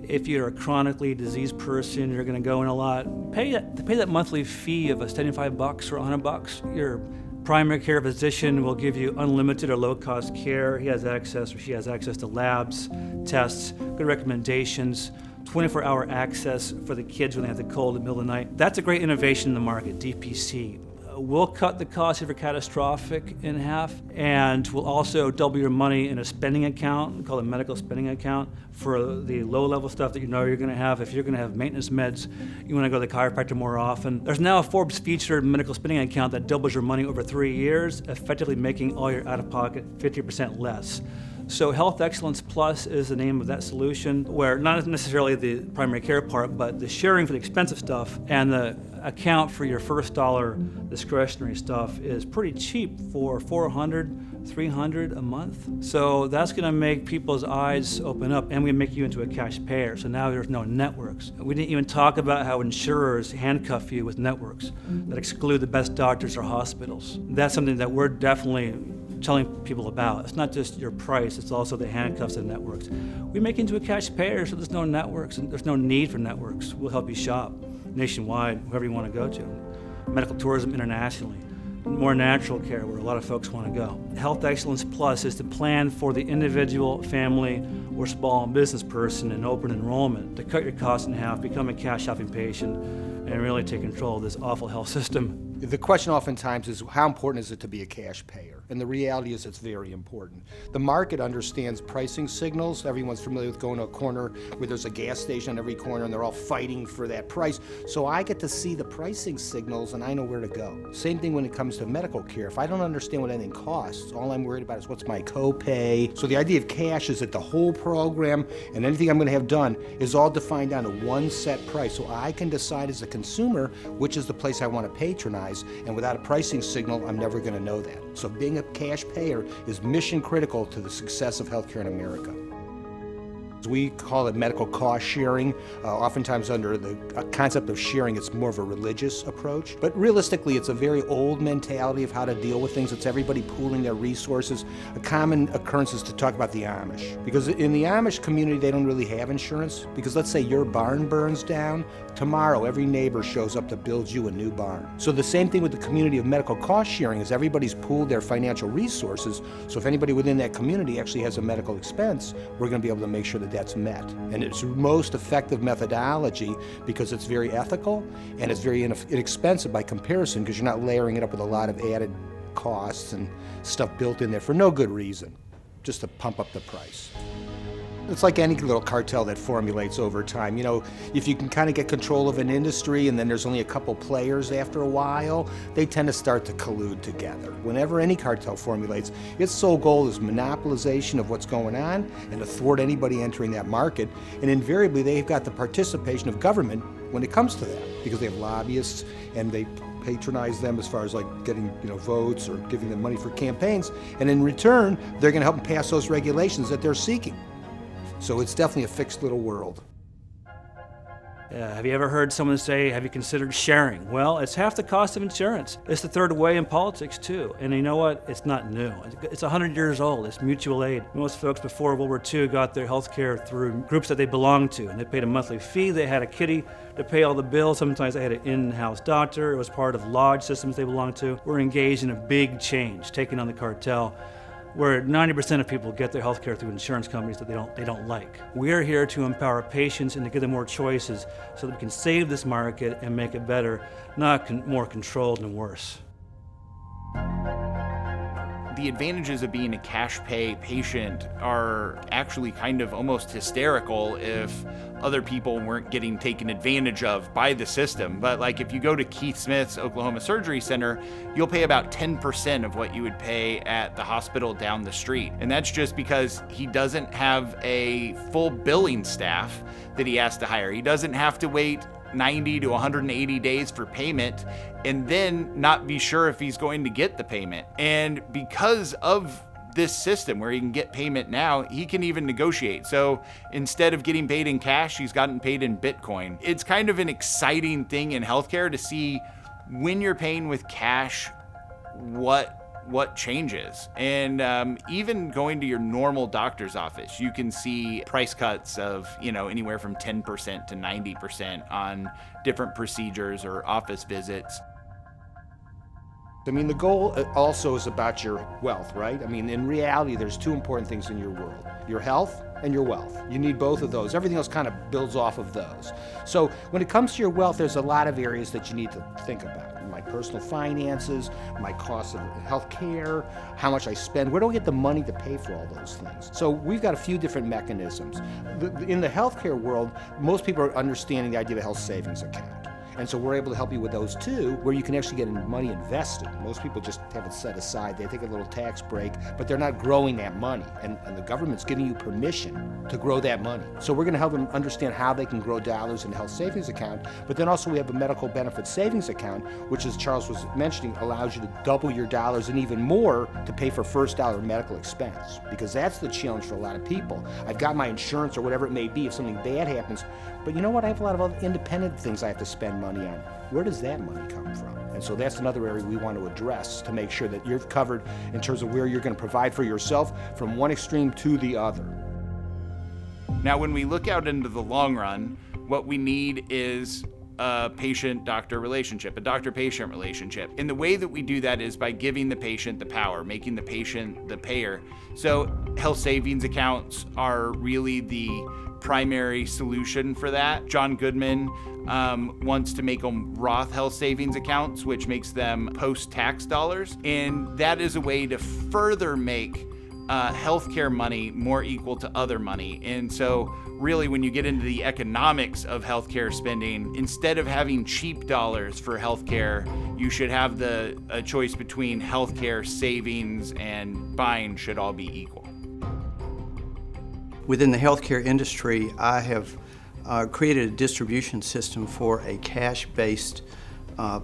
if you're a chronically diseased person, you're going to go in a lot, pay that monthly fee of $75 or $100. Your primary care physician will give you unlimited or low-cost care. He has access or she has access to labs, tests, good recommendations, 24-hour access for the kids when they have the cold in the middle of the night. That's a great innovation in the market, DPC. We'll cut the cost if you're catastrophic in half, and we'll also double your money in a spending account, called a medical spending account, for the low-level stuff that you know you're going to have. If you're going to have maintenance meds, you want to go to the chiropractor more often. There's now a Forbes-featured medical spending account that doubles your money over 3 years, effectively making all your out-of-pocket 50% less. So Health Excellence Plus is the name of that solution, where not necessarily the primary care part, but the sharing for the expensive stuff and the account for your first dollar discretionary stuff is pretty cheap for $400, $300 a month. So that's going to make people's eyes open up, and we make you into a cash payer. So now there's no networks. We didn't even talk about how insurers handcuff you with networks that exclude the best doctors or hospitals. That's something that we're definitely telling people about. It's not just your price, it's also the handcuffs and networks. We make into a cash payer, so there's no networks and there's no need for networks. We'll help you shop nationwide, wherever you want to go to. Medical tourism internationally. More natural care, where a lot of folks want to go. Health Excellence Plus is the plan for the individual, family, or small business person in open enrollment to cut your costs in half, become a cash shopping patient, and really take control of this awful health system. The question oftentimes is, how important is it to be a cash payer? And the reality is it's very important. The market understands pricing signals. Everyone's familiar with going to a corner where there's a gas station on every corner and they're all fighting for that price. So I get to see the pricing signals and I know where to go. Same thing when it comes to medical care. If I don't understand what anything costs, all I'm worried about is what's my copay. So the idea of cash is that the whole program and anything I'm going to have done is all defined down to one set price. So I can decide as a consumer which is the place I want to patronize, and without a pricing signal, I'm never going to know that. So being a cash payer is mission critical to the success of healthcare in America. We call it medical cost sharing. Oftentimes under the concept of sharing, it's more of a religious approach. But realistically, it's a very old mentality of how to deal with things. It's everybody pooling their resources. A common occurrence is to talk about the Amish. Because in the Amish community, they don't really have insurance. Because let's say your barn burns down, tomorrow every neighbor shows up to build you a new barn. So the same thing with the community of medical cost sharing is everybody's pooled their financial resources. So if anybody within that community actually has a medical expense, we're going to be able to make sure that that's met. And it's the most effective methodology because it's very ethical and it's very inexpensive by comparison because you're not layering it up with a lot of added costs and stuff built in there for no good reason, just to pump up the price. It's like any little cartel that formulates over time. You know, if you can kind of get control of an industry and then there's only a couple players after a while, they tend to start to collude together. Whenever any cartel formulates, its sole goal is monopolization of what's going on and to thwart anybody entering that market. And invariably, they've got the participation of government when it comes to that because they have lobbyists and they patronize them as far as like getting votes or giving them money for campaigns. And in return, they're going to help them pass those regulations that they're seeking. So it's definitely a fixed little world. Have you ever heard someone say, have you considered sharing? Well, it's half the cost of insurance. It's the third way in politics too. And you know what? It's not new. It's 100 years old. It's mutual aid. Most folks before World War II got their health care through groups that they belonged to. And they paid a monthly fee. They had a kitty to pay all the bills. Sometimes they had an in-house doctor. It was part of lodge systems they belonged to. We're engaged in a big change, taking on the cartel, where 90% of people get their health care through insurance companies that they don't like. We're here to empower patients and to give them more choices so that we can save this market and make it better, not more controlled and worse. The advantages of being a cash pay patient are actually kind of almost hysterical if other people weren't getting taken advantage of by the system. But like if you go to Keith Smith's Oklahoma Surgery Center, you'll pay about 10% of what you would pay at the hospital down the street. And that's just because he doesn't have a full billing staff that he has to hire. He doesn't have to wait 90 to 180 days for payment and then not be sure if he's going to get the payment. And because of this system where he can get payment now, he can even negotiate. So instead of getting paid in cash, he's gotten paid in Bitcoin. It's kind of an exciting thing in healthcare to see when you're paying with cash, what changes. And even going to your normal doctor's office, you can see price cuts of, anywhere from 10% to 90% on different procedures or office visits. I mean, the goal also is about your wealth, right? I mean, in reality, there's two important things in your world: your health and your wealth. You need both of those. Everything else kind of builds off of those. So when it comes to your wealth, there's a lot of areas that you need to think about. My personal finances, my cost of health care, how much I spend, where do I get the money to pay for all those things? So we've got a few different mechanisms. In the healthcare world, most people are understanding the idea of a health savings account. And so we're able to help you with those too, where you can actually get money invested. Most people just have it set aside. They take a little tax break, but they're not growing that money. And the government's giving you permission to grow that money. So we're gonna help them understand how they can grow dollars in a health savings account. But then also we have a medical benefit savings account, which, as Charles was mentioning, allows you to double your dollars and even more to pay for first dollar medical expense. Because that's the challenge for a lot of people. I've got my insurance or whatever it may be if something bad happens, but you know what? I have a lot of other independent things I have to spend money on. Where does that money come from? And so that's another area we want to address to make sure that you're covered in terms of where you're going to provide for yourself from one extreme to the other. Now, when we look out into the long run, what we need is a patient-doctor relationship, a doctor-patient relationship. And the way that we do that is by giving the patient the power, making the patient the payer. So health savings accounts are really the primary solution for that. John Goodman wants to make them Roth health savings accounts, which makes them post-tax dollars. And that is a way to further make healthcare money more equal to other money. And so really, when you get into the economics of healthcare spending, instead of having cheap dollars for healthcare, you should have a choice between healthcare, savings, and buying should all be equal. Within the healthcare industry, I have created a distribution system for a cash-based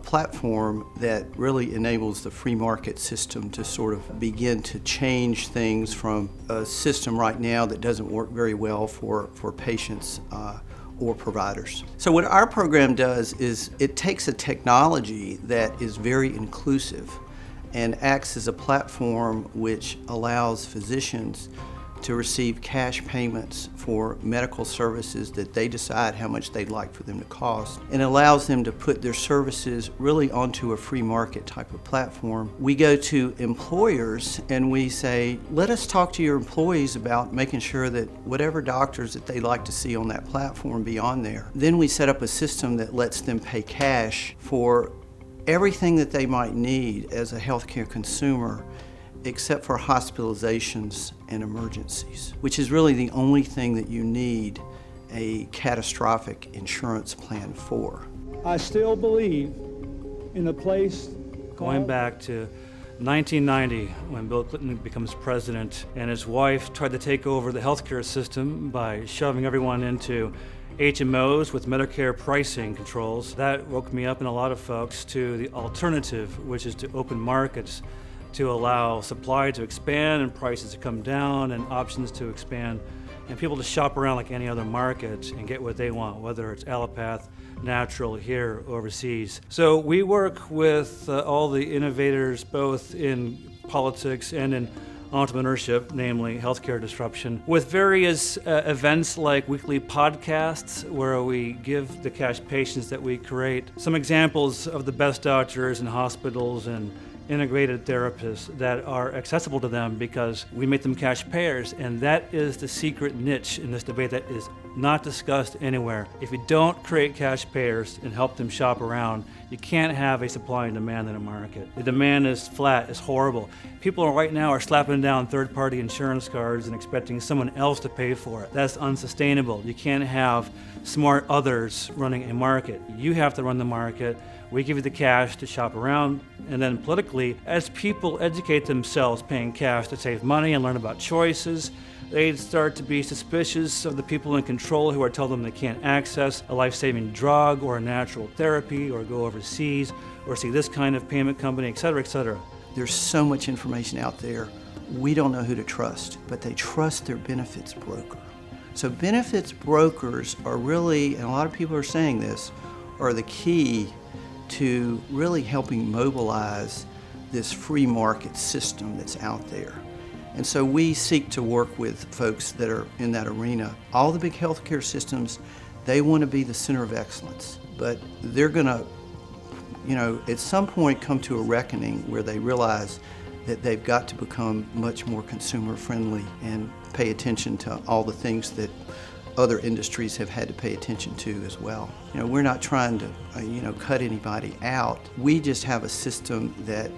platform that really enables the free market system to sort of begin to change things from a system right now that doesn't work very well for patients or providers. So what our program does is it takes a technology that is very inclusive and acts as a platform which allows physicians to receive cash payments for medical services that they decide how much they'd like for them to cost, and allows them to put their services really onto a free market type of platform. We go to employers and we say, let us talk to your employees about making sure that whatever doctors that they'd like to see on that platform be on there. Then we set up a system that lets them pay cash for everything that they might need as a healthcare consumer, except for hospitalizations and emergencies, which is really the only thing that you need a catastrophic insurance plan for. I still believe in a place Going back to 1990, when Bill Clinton becomes president and his wife tried to take over the healthcare system by shoving everyone into HMOs with Medicare pricing controls, that woke me up and a lot of folks to the alternative, which is to open markets to allow supply to expand and prices to come down and options to expand and people to shop around like any other market and get what they want, whether it's allopath, natural, here, overseas. So we work with all the innovators both in politics and in entrepreneurship, namely healthcare disruption, with various events like weekly podcasts where we give the cash patients that we create some examples of the best doctors and hospitals and integrated therapists that are accessible to them because we make them cash payers, and that is the secret niche in this debate that is not discussed anywhere. If you don't create cash payers and help them shop around, you can't have a supply and demand in a market. The demand is flat, it's horrible. People right now are slapping down third-party insurance cards and expecting someone else to pay for it. That's unsustainable. You can't have smart others running a market. You have to run the market. We give you the cash to shop around, and then politically, as people educate themselves paying cash to save money and learn about choices, they start to be suspicious of the people in control who are telling them they can't access a life-saving drug or a natural therapy or go overseas or see this kind of payment company, et cetera, et cetera. There's so much information out there. We don't know who to trust, but they trust their benefits broker. So benefits brokers are really, and a lot of people are saying this, are the key to really helping mobilize this free market system that's out there. And so we seek to work with folks that are in that arena. All the big healthcare systems, they want to be the center of excellence, but they're going to, at some point come to a reckoning where they realize that they've got to become much more consumer friendly and pay attention to all the things that other industries have had to pay attention to as well. We're not trying to, cut anybody out. We just have a system that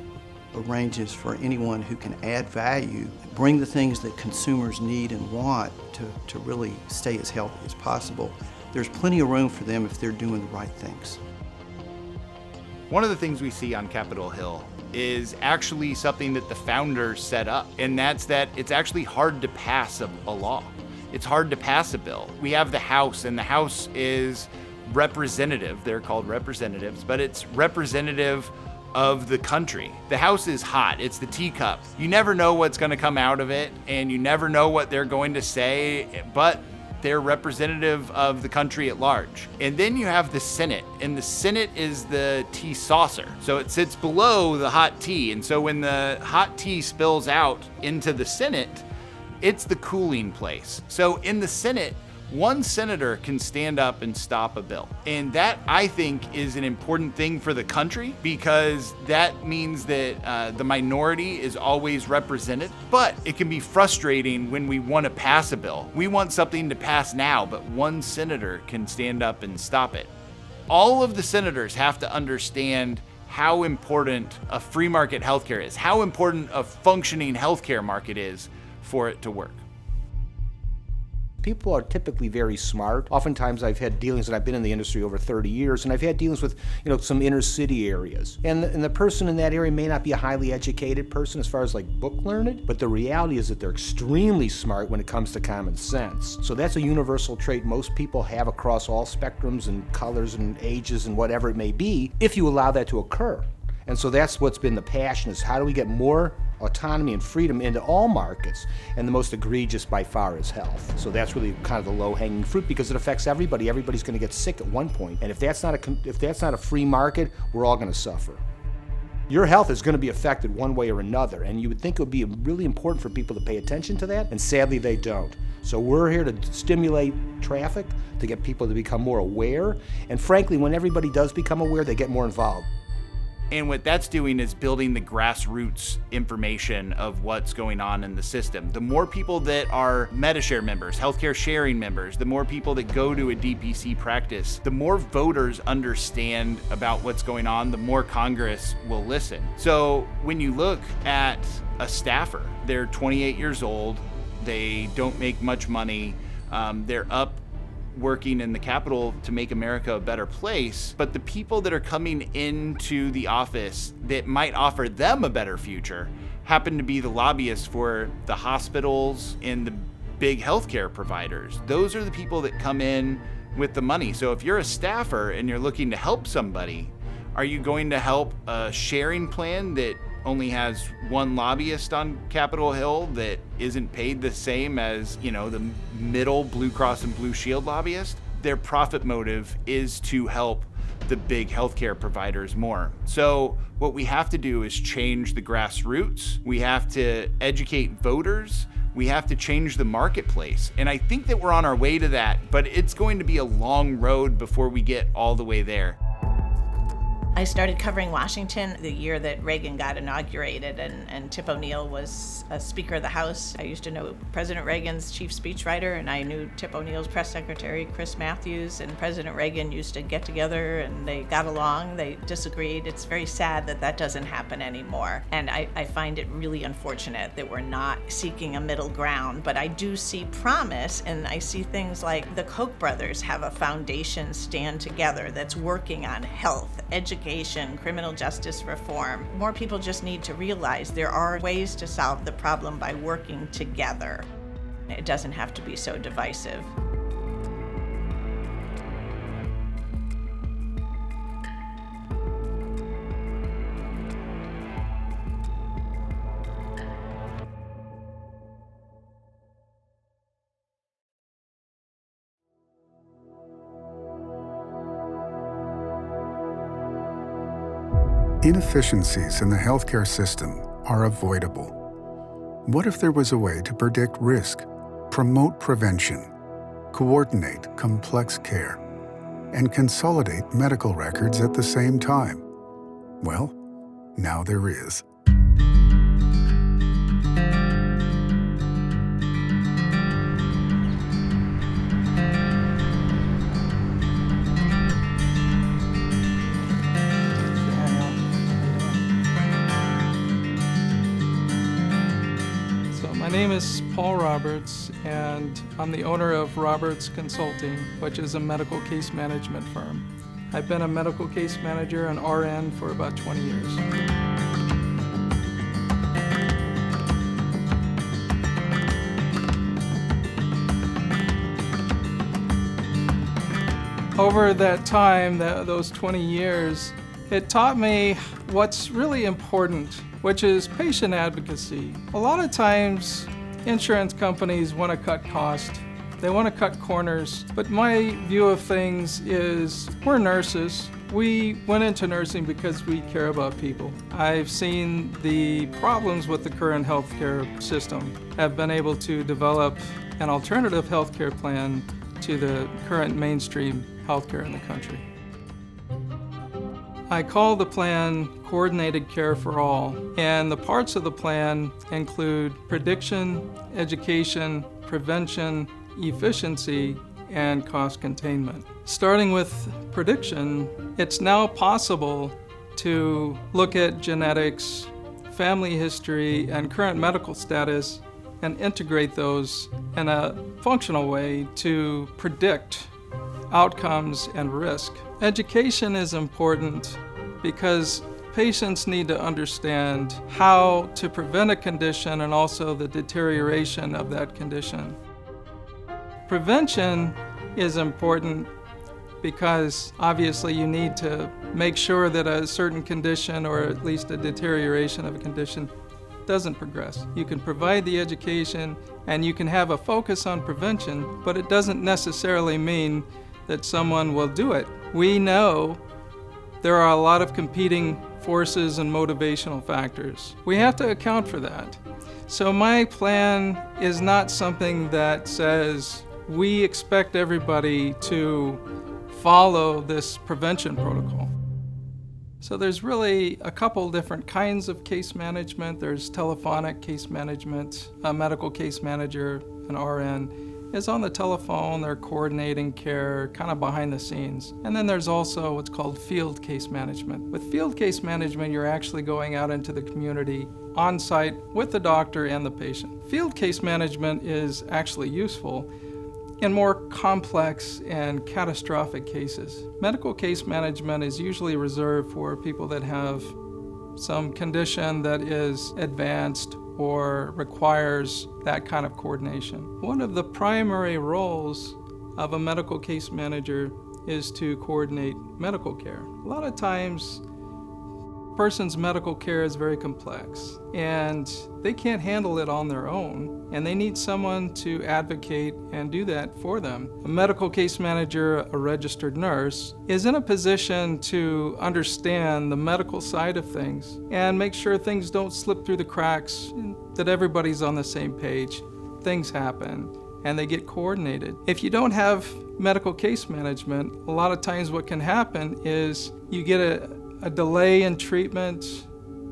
arranges for anyone who can add value, bring the things that consumers need and want to really stay as healthy as possible. There's plenty of room for them if they're doing the right things. One of the things we see on Capitol Hill is actually something that the founders set up, and that's that it's actually hard to pass a law. It's hard to pass a bill. We have the House, and the House is representative. They're called representatives, but it's representative of the country. The House is hot. It's the teacup. You never know what's going to come out of it, and you never know what they're going to say, but they're representative of the country at large. And then you have the Senate, and the Senate is the tea saucer. So it sits below the hot tea, and so when the hot tea spills out into the Senate, it's the cooling place. So in the Senate, one senator can stand up and stop a bill. And that, I think, is an important thing for the country, because that means that the minority is always represented. But it can be frustrating when we want to pass a bill. We want something to pass now, but one senator can stand up and stop it. All of the senators have to understand how important a free market healthcare is, how important a functioning healthcare market is for it to work. People are typically very smart. Oftentimes I've had dealings, and I've been in the industry over 30 years, and I've had dealings with, some inner city areas. And the person in that area may not be a highly educated person as far as like book learned, but the reality is that they're extremely smart when it comes to common sense. So that's a universal trait most people have across all spectrums and colors and ages and whatever it may be, if you allow that to occur. And so that's what's been the passion, is how do we get more autonomy and freedom into all markets, and the most egregious by far is health. So that's really kind of the low-hanging fruit, because it affects everybody. Everybody's going to get sick at one point, and if that's not a free market, we're all going to suffer. Your health is going to be affected one way or another, and you would think it would be really important for people to pay attention to that, and sadly they don't. So we're here to stimulate traffic, to get people to become more aware, and frankly, when everybody does become aware, they get more involved. And what that's doing is building the grassroots information of what's going on in the system. The more people that are MediShare members, healthcare sharing members, the more people that go to a DPC practice, the more voters understand about what's going on, the more Congress will listen. So when you look at a staffer, they're 28 years old, they don't make much money, they're up working in the Capitol to make America a better place, but the people that are coming into the office that might offer them a better future happen to be the lobbyists for the hospitals and the big healthcare providers. Those are the people that come in with the money. So if you're a staffer and you're looking to help somebody, are you going to help a sharing plan that only has one lobbyist on Capitol Hill that isn't paid the same as, the middle Blue Cross and Blue Shield lobbyist? Their profit motive is to help the big healthcare providers more. So what we have to do is change the grassroots. We have to educate voters. We have to change the marketplace. And I think that we're on our way to that, but it's going to be a long road before we get all the way there. I started covering Washington the year that Reagan got inaugurated, and Tip O'Neill was a Speaker of the House. I used to know President Reagan's chief speechwriter, and I knew Tip O'Neill's press secretary, Chris Matthews, and President Reagan used to get together and they got along, they disagreed. It's very sad that that doesn't happen anymore. And I find it really unfortunate that we're not seeking a middle ground, but I do see promise, and I see things like the Koch brothers have a foundation stand together that's working on health, education, criminal justice reform. More people just need to realize there are ways to solve the problem by working together. It doesn't have to be so divisive. Inefficiencies in the healthcare system are avoidable. What if there was a way to predict risk, promote prevention, coordinate complex care, and consolidate medical records at the same time? Well, now there is. My name is Paul Roberts, and I'm the owner of Roberts Consulting, which is a medical case management firm. I've been a medical case manager and RN for about 20 years. Over that time, those 20 years, it taught me what's really important, which is patient advocacy. A lot of times, insurance companies want to cut costs. They want to cut corners. But my view of things is we're nurses. We went into nursing because we care about people. I've seen the problems with the current healthcare system. I've been able to develop an alternative healthcare plan to the current mainstream healthcare in the country. I call the plan Coordinated Care for All, and the parts of the plan include prediction, education, prevention, efficiency, and cost containment. Starting with prediction, it's now possible to look at genetics, family history, and current medical status and integrate those in a functional way to predict outcomes and risk. Education is important because patients need to understand how to prevent a condition and also the deterioration of that condition. Prevention is important because obviously you need to make sure that a certain condition or at least a deterioration of a condition doesn't progress. You can provide the education and you can have a focus on prevention, but it doesn't necessarily mean that someone will do it. We know there are a lot of competing forces and motivational factors. We have to account for that. So my plan is not something that says we expect everybody to follow this prevention protocol. So there's really a couple different kinds of case management. There's telephonic case management. A medical case manager, an RN, is on the telephone. They're coordinating care, kind of behind the scenes. And then there's also what's called field case management. With field case management, you're actually going out into the community on site with the doctor and the patient. Field case management is actually useful in more complex and catastrophic cases. Medical case management is usually reserved for people that have some condition that is advanced or requires that kind of coordination. One of the primary roles of a medical case manager is to coordinate medical care. A lot of times, a person's medical care is very complex and they can't handle it on their own, and they need someone to advocate and do that for them. A medical case manager, a registered nurse, is in a position to understand the medical side of things and make sure things don't slip through the cracks, that everybody's on the same page. Things happen and they get coordinated. If you don't have medical case management, a lot of times what can happen is you get a delay in treatment,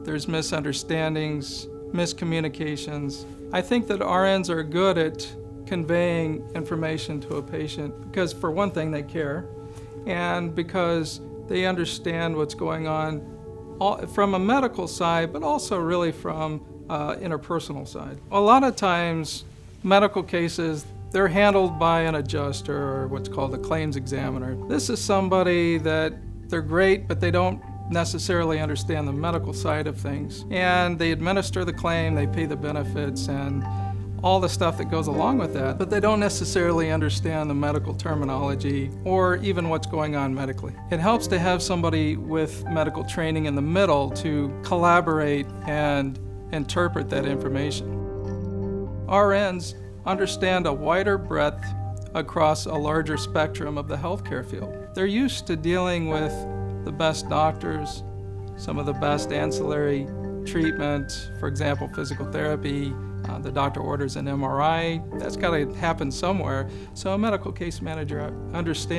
there's misunderstandings, miscommunications. I think that RNs are good at conveying information to a patient because, for one thing, they care, and because they understand what's going on from a medical side, but also really from interpersonal side. A lot of times, medical cases, they're handled by an adjuster or what's called a claims examiner. This is somebody that they're great, but they don't necessarily understand the medical side of things. And they administer the claim, they pay the benefits, and all the stuff that goes along with that, but they don't necessarily understand the medical terminology or even what's going on medically. It helps to have somebody with medical training in the middle to collaborate and interpret that information. RNs understand a wider breadth across a larger spectrum of the healthcare field. They're used to dealing with the best doctors, some of the best ancillary treatment, for example, physical therapy. The doctor orders an MRI. That's got to happen somewhere. So a medical case manager understands